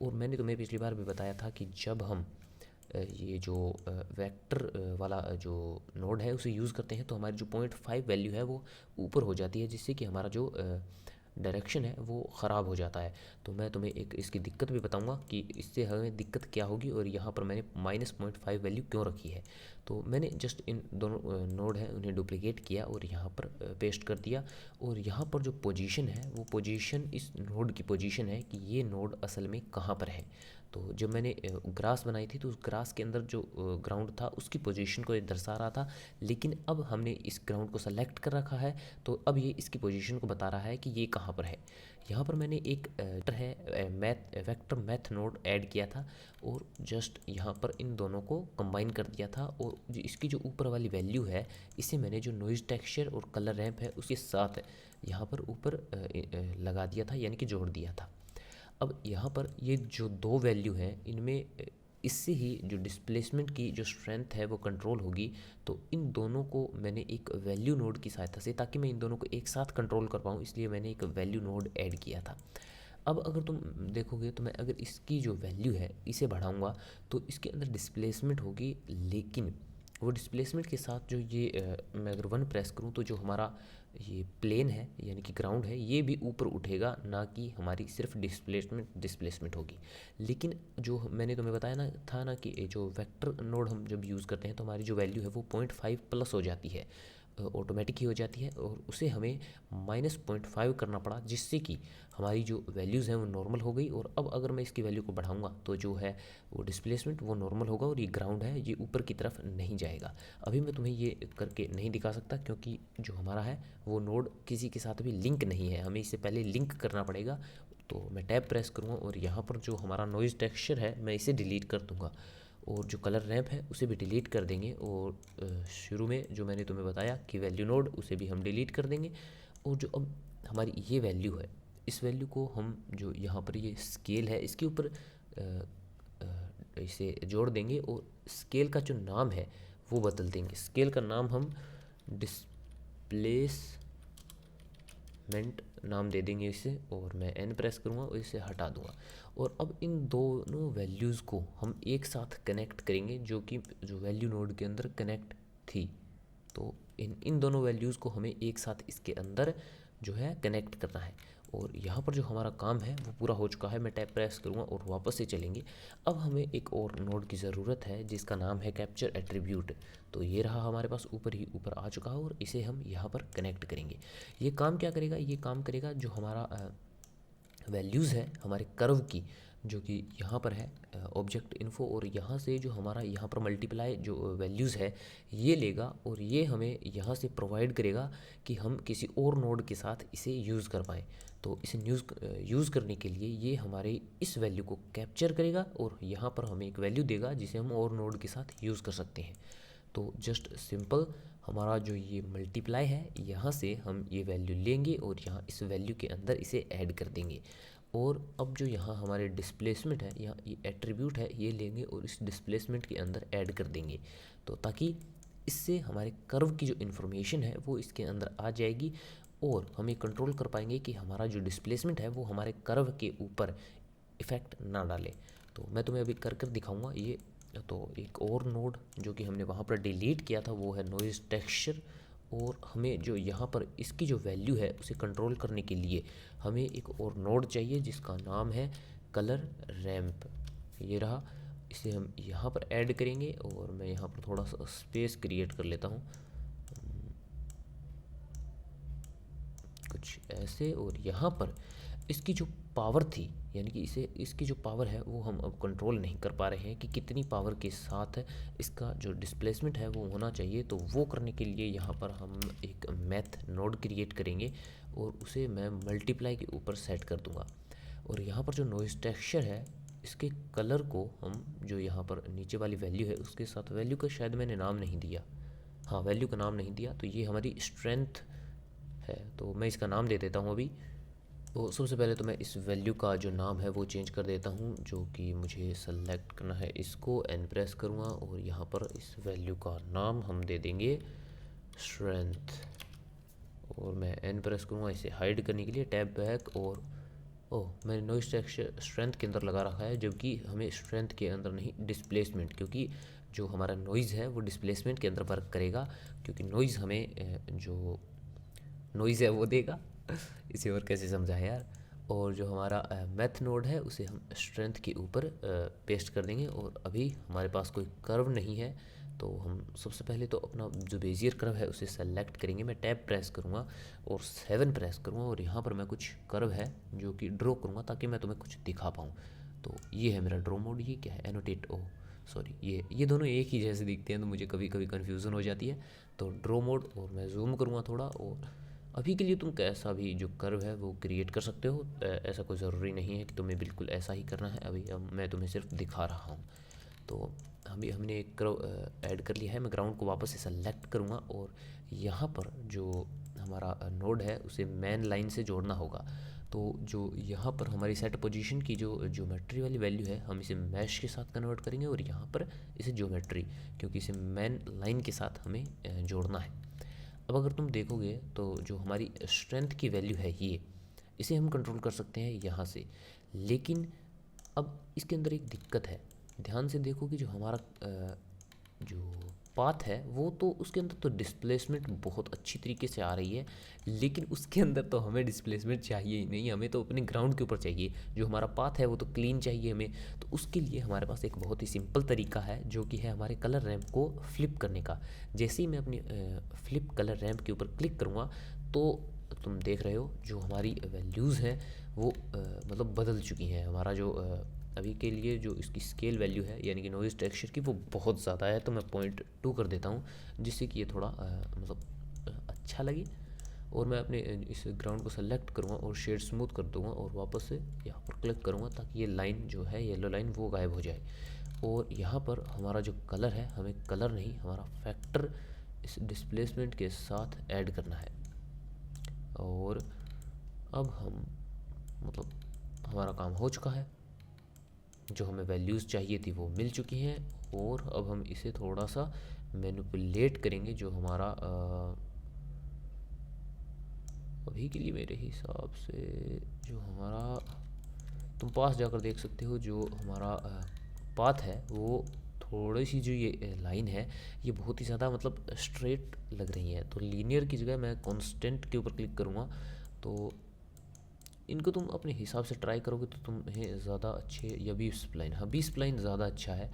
और मैंने तुम्हें पिछली बार भी बताया था कि जब हम ये जो वेक्टर वाला जो नोड है उसे यूज़ करते हैं तो हमारी जो 0.5 वैल्यू है वो ऊपर हो जाती है, जिससे कि हमारा जो डायरेक्शन है वो ख़राब हो जाता है। तो मैं तुम्हें एक इसकी दिक्कत भी बताऊंगा कि इससे हमें दिक्कत क्या होगी और यहाँ पर मैंने -0.5 वैल्यू क्यों रखी है। तो मैंने जस्ट इन दोनों नोड है उन्हें डुप्लीकेट किया और यहाँ पर पेस्ट कर दिया। और यहाँ पर जो पोजीशन है वो पोजीशन इस नोड की पोजीशन है कि ये नोड असल में कहाँ पर है। तो जब मैंने ग्रास बनाई थी तो उस ग्रास के अंदर जो ग्राउंड था उसकी पोजीशन को ये दर्शा रहा था, लेकिन अब हमने इस ग्राउंड को सेलेक्ट कर रखा है तो अब ये इसकी पोजीशन को बता रहा है कि ये कहाँ पर है। यहाँ पर मैंने एक वेक्टर मैथ नोड ऐड किया था और जस्ट यहाँ पर इन दोनों को कंबाइन कर दिया था। और इसकी जो ऊपर वाली वैल्यू है इसे मैंने जो नॉइज़ टेक्सचर और कलर रैंप है उसके साथ यहाँ पर ऊपर लगा दिया था, यानी कि जोड़ दिया था। अब यहाँ पर ये जो 2 वैल्यू हैं इनमें इससे ही जो डिस्प्लेसमेंट की जो स्ट्रेंथ है वो कंट्रोल होगी। तो इन दोनों को मैंने एक वैल्यू नोड की सहायता से, ताकि मैं इन दोनों को एक साथ कंट्रोल कर पाऊँ, इसलिए मैंने एक वैल्यू नोड ऐड किया था। अब अगर तुम देखोगे तो मैं अगर इसकी जो वैल्यू है इसे बढ़ाऊँगा तो इसके अंदर डिस्प्लेसमेंट होगी, लेकिन वो डिस्प्लेसमेंट के साथ जो ये मैं अगर 1 प्रेस करूँ तो जो हमारा ये प्लेन है यानी कि ग्राउंड है ये भी ऊपर उठेगा, ना कि हमारी सिर्फ डिस्प्लेसमेंट होगी। लेकिन जो मैंने तुम्हें बताया ना था ना कि जो वेक्टर नोड हम जब यूज़ करते हैं तो हमारी जो वैल्यू है वो 0.5 प्लस हो जाती है। ऑटोमेटिक ही हो जाती है, और उसे हमें -0.5 करना पड़ा, जिससे कि हमारी जो वैल्यूज़ हैं वो नॉर्मल हो गई। और अब अगर मैं इसकी वैल्यू को बढ़ाऊंगा तो जो है वो डिस्प्लेसमेंट वो नॉर्मल होगा, और ये ग्राउंड है ये ऊपर की तरफ नहीं जाएगा। अभी मैं तुम्हें ये करके नहीं दिखा सकता, क्योंकि जो हमारा है वो नोड किसी के साथ भी लिंक नहीं है, हमें इसे पहले लिंक करना पड़ेगा। तो मैं टैब प्रेस करूँगा और यहाँ पर जो हमारा नॉइज़ टेक्सचर है मैं इसे डिलीट कर दूँगा, और जो कलर रैंप है उसे भी डिलीट कर देंगे। और शुरू में जो मैंने तुम्हें बताया कि वैल्यू नोड, उसे भी हम डिलीट कर देंगे। और जो अब हमारी ये वैल्यू है, इस वैल्यू को हम जो यहाँ पर ये स्केल है इसके ऊपर इसे जोड़ देंगे, और स्केल का जो नाम है वो बदल देंगे। स्केल का नाम हम डिस्प्लेसमेंट नाम दे देंगे इसे, और मैं एन प्रेस करूँगा और इसे हटा दूँगा। और अब इन दोनों वैल्यूज़ को हम एक साथ कनेक्ट करेंगे, जो कि जो वैल्यू नोड के अंदर कनेक्ट थी। तो इन दोनों वैल्यूज़ को हमें एक साथ इसके अंदर जो है कनेक्ट करना है। और यहाँ पर जो हमारा काम है वो पूरा हो चुका है। मैं टैब प्रेस करूँगा और वापस से चलेंगे। अब हमें एक और नोड की ज़रूरत है जिसका नाम है कैप्चर एट्रीब्यूट। तो ये रहा हमारे पास ऊपर ही ऊपर आ चुका है, और इसे हम यहाँ पर कनेक्ट करेंगे। ये काम क्या करेगा? ये काम करेगा जो हमारा वैल्यूज़ है हमारे कर्व की, जो कि यहाँ पर है ऑब्जेक्ट इन्फो, और यहाँ से जो हमारा यहाँ पर मल्टीप्लाई जो वैल्यूज़ है ये लेगा, और ये हमें यहाँ से प्रोवाइड करेगा कि हम किसी और नोड के साथ इसे यूज़ कर पाएँ। तो इसे यूज़ करने के लिए ये हमारे इस वैल्यू को कैप्चर करेगा, और यहाँ पर हमें एक वैल्यू देगा जिसे हम और नोड के साथ यूज़ कर सकते हैं। तो जस्ट सिंपल हमारा जो ये मल्टीप्लाई है, यहाँ से हम ये वैल्यू लेंगे और यहाँ इस वैल्यू के अंदर इसे ऐड कर देंगे। और अब जो यहाँ हमारे डिस्प्लेसमेंट है, यहाँ ये एट्रीब्यूट है, ये लेंगे और इस डिस्प्लेसमेंट के अंदर ऐड कर देंगे। तो ताकि इससे हमारे कर्व की जो इन्फॉर्मेशन है वो इसके अंदर आ जाएगी, और हम ये कंट्रोल कर पाएंगे कि हमारा जो डिस्प्लेसमेंट है वो हमारे कर्व के ऊपर इफ़ेक्ट ना डाले। तो मैं तुम्हें अभी कर दिखाऊंगा ये। तो एक और नोड जो कि हमने वहाँ पर डिलीट किया था वो है नॉइज़ टेक्सचर, और हमें जो यहाँ पर इसकी जो वैल्यू है उसे कंट्रोल करने के लिए हमें एक और नोड चाहिए जिसका नाम है कलर रैंप। ये रहा, इसे हम यहाँ पर ऐड करेंगे, और मैं यहाँ पर थोड़ा सा स्पेस क्रिएट कर लेता हूँ कुछ ऐसे। और यहाँ पर इसकी जो पावर थी, यानी कि इसकी जो पावर है वो हम अब कंट्रोल नहीं कर पा रहे हैं कि कितनी पावर के साथ इसका जो डिस्प्लेसमेंट है वो होना चाहिए। तो वो करने के लिए यहाँ पर हम एक मैथ नोड क्रिएट करेंगे, और उसे मैं मल्टीप्लाई के ऊपर सेट कर दूँगा। और यहाँ पर जो नॉइज़ टेक्सचर है, इसके कलर को हम जो यहाँ पर नीचे वाली वैल्यू है उसके साथ, वैल्यू का शायद मैंने नाम नहीं दिया, हाँ वैल्यू का नाम नहीं दिया, तो ये हमारी स्ट्रेंथ है, तो मैं इसका नाम दे देता हूँ अभी। तो सबसे पहले तो मैं इस वैल्यू का जो नाम है वो चेंज कर देता हूँ, जो कि मुझे सेलेक्ट करना है। इसको एन प्रेस करूँगा और यहाँ पर इस वैल्यू का नाम हम दे देंगे स्ट्रेंथ, और मैं एन प्रेस करूँगा इसे हाइड करने के लिए, टैब बैक। और ओह, मैंने नॉइज़ टेक्सचर स्ट्रेंथ के अंदर लगा रखा है, जबकि हमें स्ट्रेंथ के अंदर नहीं डिस्प्लेसमेंट, क्योंकि जो हमारा नॉइज़ है वो डिस्प्लेसमेंट के अंदर वर्क करेगा, क्योंकि नॉइज़ हमें जो नॉइज़ है वो देगा। इसे और कैसे समझाएं यार। और जो हमारा मैथ नोड है उसे हम स्ट्रेंथ के ऊपर पेस्ट कर देंगे। और अभी हमारे पास कोई कर्व नहीं है, तो हम सबसे पहले तो अपना जो बेजियर कर्व है उसे सेलेक्ट करेंगे। मैं टैब प्रेस करूँगा और 7 प्रेस करूँगा, और यहाँ पर मैं कुछ कर्व है जो कि ड्रॉ करूँगा ताकि मैं तुम्हें कुछ दिखा पाऊँ। तो ये है मेरा ड्रॉ मोड। ये क्या है? एनोटेट। ओ सॉरी, ये दोनों एक ही जैसे दिखते हैं, तो मुझे कभी कभी कन्फ्यूज़न हो जाती है। तो ड्रॉ मोड, और मैं जूम करूँगा थोड़ा, और अभी के लिए तुम कैसा भी जो कर्व है वो क्रिएट कर सकते हो। ऐसा कोई ज़रूरी नहीं है कि तुम्हें बिल्कुल ऐसा ही करना है। अभी अब मैं तुम्हें सिर्फ दिखा रहा हूँ। तो हमने एक कर्व ऐड कर लिया है। मैं ग्राउंड को वापस से सेलेक्ट करूँगा, और यहाँ पर जो हमारा नोड है उसे मेन लाइन से जोड़ना होगा। तो जो यहाँ पर हमारी सेट पोजीशन की जो ज्योमेट्री वाली वैल्यू है, हम इसे मैश के साथ कन्वर्ट करेंगे, और यहाँ पर इसे ज्योमेट्री, क्योंकि इसे मेन लाइन के साथ हमें जोड़ना है। अब अगर तुम देखोगे तो जो हमारी स्ट्रेंथ की वैल्यू है ये, इसे हम कंट्रोल कर सकते हैं यहाँ से। लेकिन अब इसके अंदर एक दिक्कत है, ध्यान से देखो कि जो हमारा जो पाथ है वो तो उसके अंदर तो डिस्प्लेसमेंट बहुत अच्छी तरीके से आ रही है, लेकिन उसके अंदर तो हमें डिस्प्लेसमेंट चाहिए ही नहीं, हमें तो अपने ग्राउंड के ऊपर चाहिए। जो हमारा पाथ है वो तो क्लीन चाहिए हमें। तो उसके लिए हमारे पास एक बहुत ही सिंपल तरीका है जो कि है हमारे कलर रैंप को फ्लिप करने का। जैसे ही मैं अपनी फ्लिप कलर रैंप के ऊपर क्लिक करूँगा तो तुम देख रहे हो जो हमारी वैल्यूज़ हैं वो मतलब बदल चुकी हैं। हमारा जो अभी के लिए जो इसकी स्केल वैल्यू है यानी कि नॉइज़ टेक्सचर की वो बहुत ज़्यादा है, तो मैं 0.2 कर देता हूँ जिससे कि ये थोड़ा मतलब अच्छा लगे। और मैं अपने इस ग्राउंड को सेलेक्ट करूँगा और शेड स्मूथ कर दूँगा और वापस से यहाँ पर क्लिक करूँगा ताकि ये लाइन जो है येलो लाइन वो गायब हो जाए। और यहाँ पर हमारा जो कलर है, हमें कलर नहीं हमारा फैक्टर इस डिस्प्लेसमेंट के साथ ऐड करना है। और अब हम मतलब हमारा काम हो चुका है, जो हमें वैल्यूज़ चाहिए थी वो मिल चुकी हैं। और अब हम इसे थोड़ा सा मैनिपुलेट करेंगे। जो हमारा अभी के लिए मेरे हिसाब से जो हमारा तुम पास जाकर देख सकते हो जो हमारा पाथ है वो थोड़ी सी जो ये लाइन है ये बहुत ही ज़्यादा मतलब स्ट्रेट लग रही है। तो लीनियर की जगह मैं कांस्टेंट के ऊपर क्लिक करूँगा। तो इनको तुम अपने हिसाब से ट्राई करोगे तो तुम्हें ज़्यादा अच्छे, या 20 स्प्लाइन, हाँ 20 स्प्लाइन ज़्यादा अच्छा है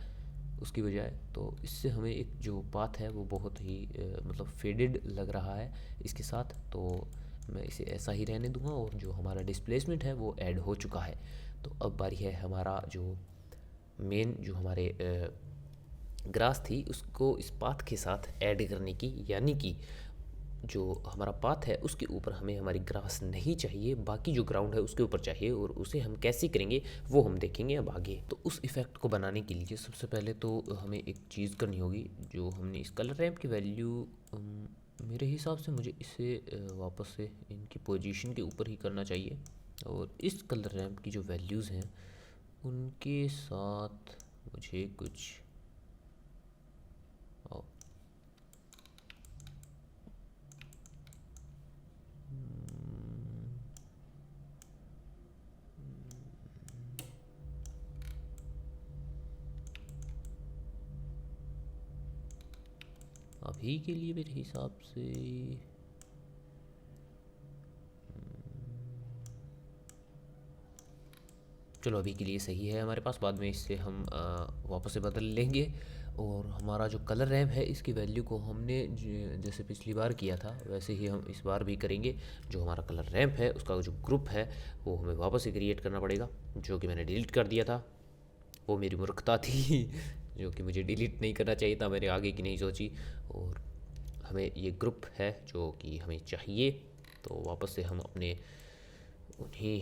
उसकी बजाय। तो इससे हमें एक जो पाथ है वो बहुत ही मतलब फेडेड लग रहा है इसके साथ। तो मैं इसे ऐसा ही रहने दूंगा और जो हमारा डिस्प्लेसमेंट है वो ऐड हो चुका है। तो अब बारी है हमारा जो मेन जो हमारे ग्रास थी उसको इस पाथ के साथ ऐड करने की, यानी कि जो हमारा पाथ है उसके ऊपर हमें हमारी ग्रास नहीं चाहिए, बाकी जो ग्राउंड है उसके ऊपर चाहिए। और उसे हम कैसे करेंगे वो हम देखेंगे अब आगे। तो उस इफ़ेक्ट को बनाने के लिए सबसे पहले तो हमें एक चीज़ करनी होगी। जो हमने इस कलर रैंप की वैल्यू मेरे हिसाब से मुझे इसे वापस से इनकी पोजीशन के ऊपर ही करना चाहिए। और इस कलर रैंप की जो वैल्यूज़ हैं उनके साथ मुझे कुछ अभी के लिए मेरे हिसाब से चलो अभी के लिए सही है हमारे पास, बाद में इससे हम वापस से बदल लेंगे। और हमारा जो कलर रैंप है इसकी वैल्यू को हमने जैसे पिछली बार किया था वैसे ही हम इस बार भी करेंगे। जो हमारा कलर रैंप है उसका जो ग्रुप है वो हमें वापस से क्रिएट करना पड़ेगा, जो कि मैंने डिलीट कर दिया था। वो मेरी मूर्खता थी जो कि मुझे डिलीट नहीं करना चाहिए था, मैंने आगे की नहीं सोची। और हमें ये ग्रुप है जो कि हमें चाहिए, तो वापस से हम अपने उन्हीं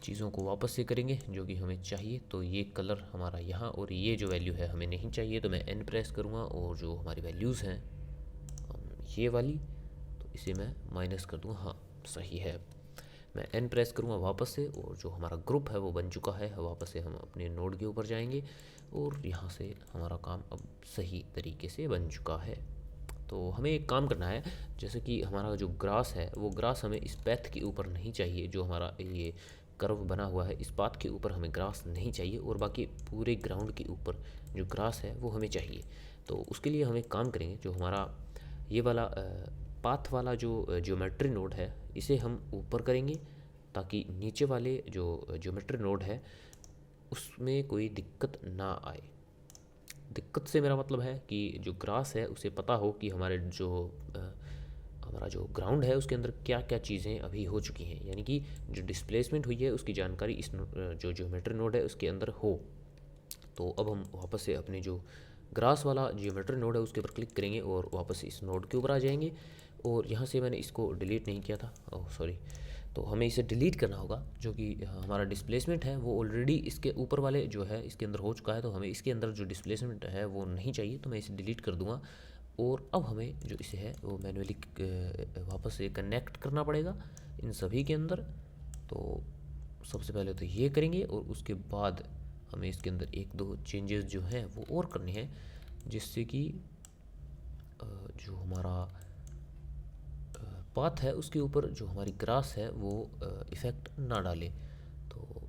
चीज़ों को वापस से करेंगे जो कि हमें चाहिए। तो ये कलर हमारा यहाँ, और ये जो वैल्यू है हमें नहीं चाहिए, तो मैं एन प्रेस करूँगा और जो हमारी वैल्यूज़ हैं ये वाली, तो इसे मैं माइनस कर दूँगा। हाँ सही है, मैं एन प्रेस करूँगा वापस से और जो हमारा ग्रुप है वो बन चुका है। वापस से हम अपने नोड के ऊपर जाएंगे और यहाँ से हमारा काम अब सही तरीके से बन चुका है। तो हमें एक काम करना है, जैसे कि हमारा जो ग्रास है वो ग्रास हमें इस पैथ के ऊपर नहीं चाहिए। जो हमारा ये कर्व बना हुआ है इस पाथ के ऊपर हमें ग्रास नहीं चाहिए, और बाकी पूरे ग्राउंड के ऊपर जो ग्रास है वो हमें चाहिए। तो उसके लिए हम एक काम करेंगे, जो हमारा ये वाला पाथ वाला जो ज्योमेट्री नोड है इसे हम ऊपर करेंगे ताकि नीचे वाले जो ज्योमेट्री नोड है उसमें कोई दिक्कत ना आए। दिक्कत से मेरा मतलब है कि जो ग्रास है उसे पता हो कि हमारे जो हमारा जो ग्राउंड है उसके अंदर क्या क्या चीज़ें अभी हो चुकी हैं, यानी कि जो डिस्प्लेसमेंट हुई है उसकी जानकारी इस जो ज्योमेट्री नोड है उसके अंदर हो। तो अब हम वापस से अपने जो ग्रास वाला ज्योमेट्री नोड है उसके ऊपर क्लिक करेंगे और वापस से इस नोड के ऊपर आ जाएंगे। और यहाँ से मैंने इसको डिलीट नहीं किया था, ओह सॉरी, तो हमें इसे डिलीट करना होगा। जो कि हमारा डिस्प्लेसमेंट है वो ऑलरेडी इसके ऊपर वाले जो है इसके अंदर हो चुका है, तो हमें इसके अंदर जो डिस्प्लेसमेंट है वो नहीं चाहिए, तो मैं इसे डिलीट कर दूंगा। और अब हमें जो इसे है वो मैनुअली वापस से कनेक्ट करना पड़ेगा इन सभी के अंदर। तो सबसे पहले तो ये करेंगे और उसके बाद हमें इसके अंदर एक दो चेंजेस जो हैं वो और करने हैं, जिससे कि जो हमारा पाथ है उसके ऊपर जो हमारी ग्रास है वो इफ़ेक्ट ना डाले। तो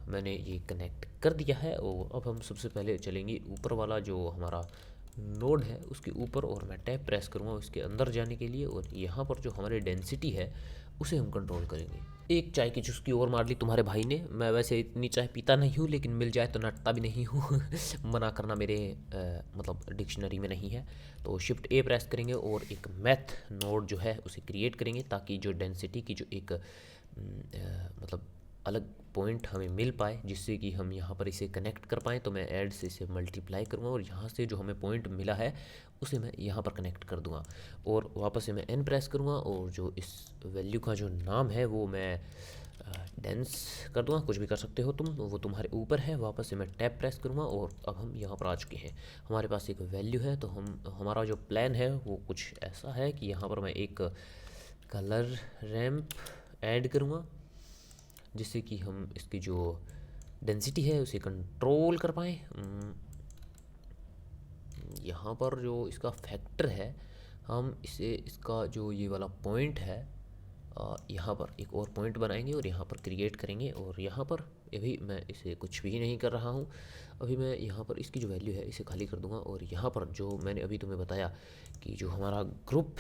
मैंने ये कनेक्ट कर दिया है। और अब हम सबसे पहले चलेंगे ऊपर वाला जो हमारा नोड है उसके ऊपर और मैं टैब प्रेस करूँगा उसके अंदर जाने के लिए, और यहाँ पर जो हमारी डेंसिटी है उसे हम कंट्रोल करेंगे। एक चाय की चुस्की और मार ली तुम्हारे भाई ने। मैं वैसे इतनी चाय पीता नहीं हूँ, लेकिन मिल जाए तो नटता भी नहीं हूँ मना करना मेरे मतलब डिक्शनरी में नहीं है। तो शिफ्ट ए प्रेस करेंगे और एक मैथ नोड जो है उसे क्रिएट करेंगे, ताकि जो डेंसिटी की जो एक मतलब अलग पॉइंट हमें मिल पाए, जिससे कि हम यहाँ पर इसे कनेक्ट कर पाएँ। तो मैं ऐड से इसे मल्टीप्लाई करूँगा और यहाँ से जो हमें पॉइंट मिला है उसे मैं यहाँ पर कनेक्ट कर दूँगा, और वापस से मैं एन प्रेस करूँगा और जो इस वैल्यू का जो नाम है वो मैं डेंस कर दूँगा। कुछ भी कर सकते हो तुम, वो तुम्हारे ऊपर है। वापस से मैं टैब प्रेस करूँगा और अब हम यहाँ पर आ चुके हैं। हमारे पास एक वैल्यू है, तो हमारा जो प्लान है वो कुछ ऐसा है कि यहाँ पर मैं एक कलर रैम्प ऐड करूँगा, जिससे कि हम इसकी जो डेंसिटी है उसे कंट्रोल कर पाएँ। यहाँ पर जो इसका फैक्टर है, हम इसे इसका जो ये वाला पॉइंट है यहाँ पर एक और पॉइंट बनाएंगे और यहाँ पर क्रिएट करेंगे। और यहाँ पर अभी मैं इसे कुछ भी नहीं कर रहा हूँ, अभी मैं यहाँ पर इसकी जो वैल्यू है इसे खाली कर दूँगा। और यहाँ पर जो मैंने अभी तुम्हें बताया कि जो हमारा ग्रुप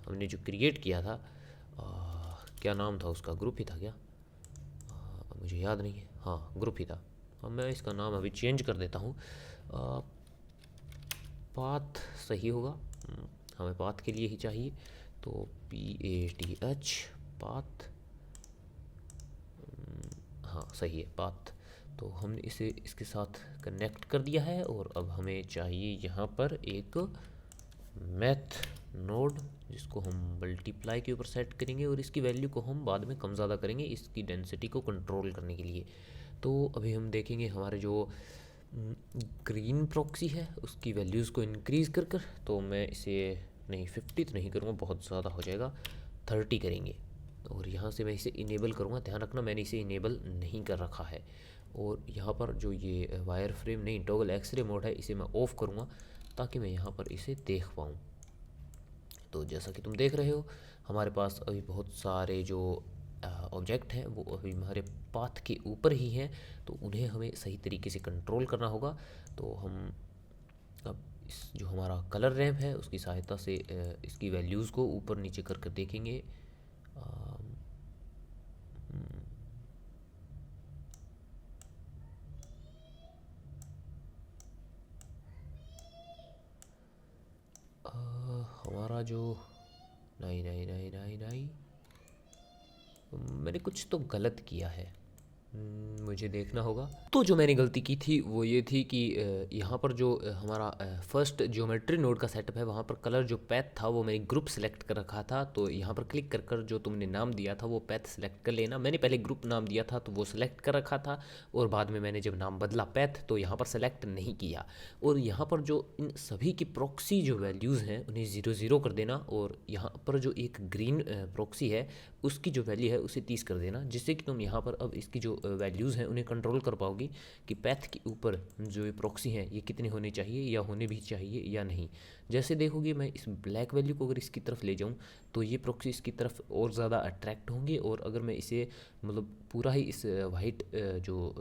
हमने जो क्रिएट किया था, क्या नाम था उसका, ग्रुप ही था क्या, मुझे याद नहीं है, हाँ ग्रुप ही था। अब मैं इसका नाम अभी चेंज कर देता हूँ, पाथ सही होगा, हमें पाथ के लिए ही चाहिए। तो PATH पाथ, हाँ सही है पाथ। तो हमने इसे इसके साथ कनेक्ट कर दिया है, और अब हमें चाहिए यहाँ पर एक मैथ नोड, जिसको हम मल्टीप्लाई के ऊपर सेट करेंगे, और इसकी वैल्यू को हम बाद में कम ज़्यादा करेंगे इसकी डेंसिटी को कंट्रोल करने के लिए। तो अभी हम देखेंगे हमारे जो ग्रीन प्रॉक्सी है उसकी वैल्यूज़ को इंक्रीज़ कर कर, तो मैं इसे नहीं 50 तो नहीं करूँगा, बहुत ज़्यादा हो जाएगा, 30 करेंगे। और यहाँ से मैं इसे इनेबल करूँगा। ध्यान रखना मैंने इसे इनेबल नहीं कर रखा है। और यहाँ पर जो ये वायर फ्रेम नहीं, टॉगल एक्सरे मोड है, इसे मैं ऑफ़ करूँगा ताकि मैं यहाँ पर इसे देख पाऊँ। तो जैसा कि तुम देख रहे हो, हमारे पास अभी बहुत सारे जो ऑब्जेक्ट हैं वो अभी हमारे पाथ के ऊपर ही हैं, तो उन्हें हमें सही तरीके से कंट्रोल करना होगा। तो हम अब इस जो हमारा कलर रैम्प है उसकी सहायता से इसकी वैल्यूज़ को ऊपर नीचे कर कर देखेंगे। हमारा जो नहीं नहीं नहीं नहीं नहीं, मैंने कुछ तो गलत किया है, मुझे देखना होगा। तो जो मैंने गलती की थी वो ये थी कि यहाँ पर जो हमारा फर्स्ट ज्योमेट्री नोड का सेटअप है, वहाँ पर कलर जो पैथ था वो मैंने ग्रुप सेलेक्ट कर रखा था। तो यहाँ पर क्लिक कर कर जो तुमने नाम दिया था वो पैथ सेलेक्ट कर लेना। मैंने पहले ग्रुप नाम दिया था तो वो सेलेक्ट कर रखा था, और बाद में मैंने जब नाम बदला पैथ तो यहाँ पर सेलेक्ट नहीं किया। और यहाँ पर जो इन सभी की प्रॉक्सी जो वैल्यूज़ हैं उन्हें 0 0 कर देना, और यहाँ पर जो एक ग्रीन प्रॉक्सी है उसकी जो वैल्यू है उसे 30 कर देना, जिससे कि तुम यहाँ पर अब इसकी जो वैल्यूज़ हैं उन्हें कंट्रोल कर पाओगी कि पैथ के ऊपर जो ये प्रॉक्सी हैं ये कितने होने चाहिए या होने भी चाहिए या नहीं। जैसे देखोगे मैं इस ब्लैक वैल्यू को अगर इसकी तरफ ले जाऊँ तो ये प्रॉक्सी इसकी तरफ और ज़्यादा अट्रैक्ट होंगे, और अगर मैं इसे मतलब पूरा ही इस वाइट जो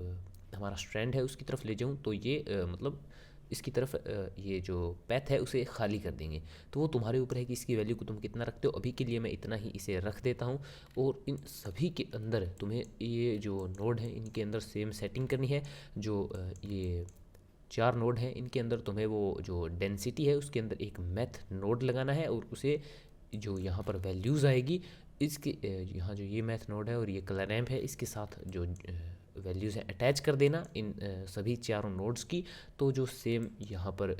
हमारा स्ट्रैंड है उसकी तरफ ले जाऊँ तो ये मतलब इसकी तरफ ये जो पैथ है उसे खाली कर देंगे। तो वो तुम्हारे ऊपर है कि इसकी वैल्यू को तुम कितना रखते हो। अभी के लिए मैं इतना ही इसे रख देता हूँ, और इन सभी के अंदर तुम्हें ये जो नोड है इनके अंदर सेम सेटिंग करनी है। जो ये 4 नोड हैं इनके अंदर तुम्हें वो जो डेंसिटी है उसके अंदर एक मैथ नोड लगाना है, और उसे जो यहाँ पर वैल्यूज़ आएगी इसके यहाँ जो ये मैथ नोड है और ये कलर रैम्प है इसके साथ जो वैल्यूज़ हैं अटैच कर देना इन सभी चारों नोड्स की। तो जो सेम यहाँ पर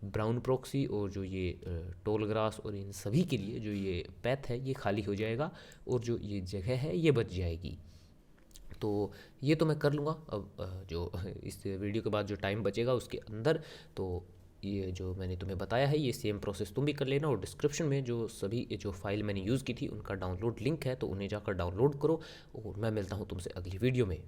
ब्राउन प्रॉक्सी और जो ये टोल ग्रास और इन सभी के लिए जो ये पैथ है ये खाली हो जाएगा, और जो ये जगह है ये बच जाएगी। तो ये तो मैं कर लूँगा अब जो इस वीडियो के बाद जो टाइम बचेगा उसके अंदर। तो ये जो मैंने तुम्हें बताया है ये सेम प्रोसेस तुम भी कर लेना, और डिस्क्रिप्शन में जो सभी जो फाइल मैंने यूज़ की थी उनका डाउनलोड लिंक है, तो उन्हें जाकर डाउनलोड करो। और मैं मिलता हूँ तुमसे अगली वीडियो में।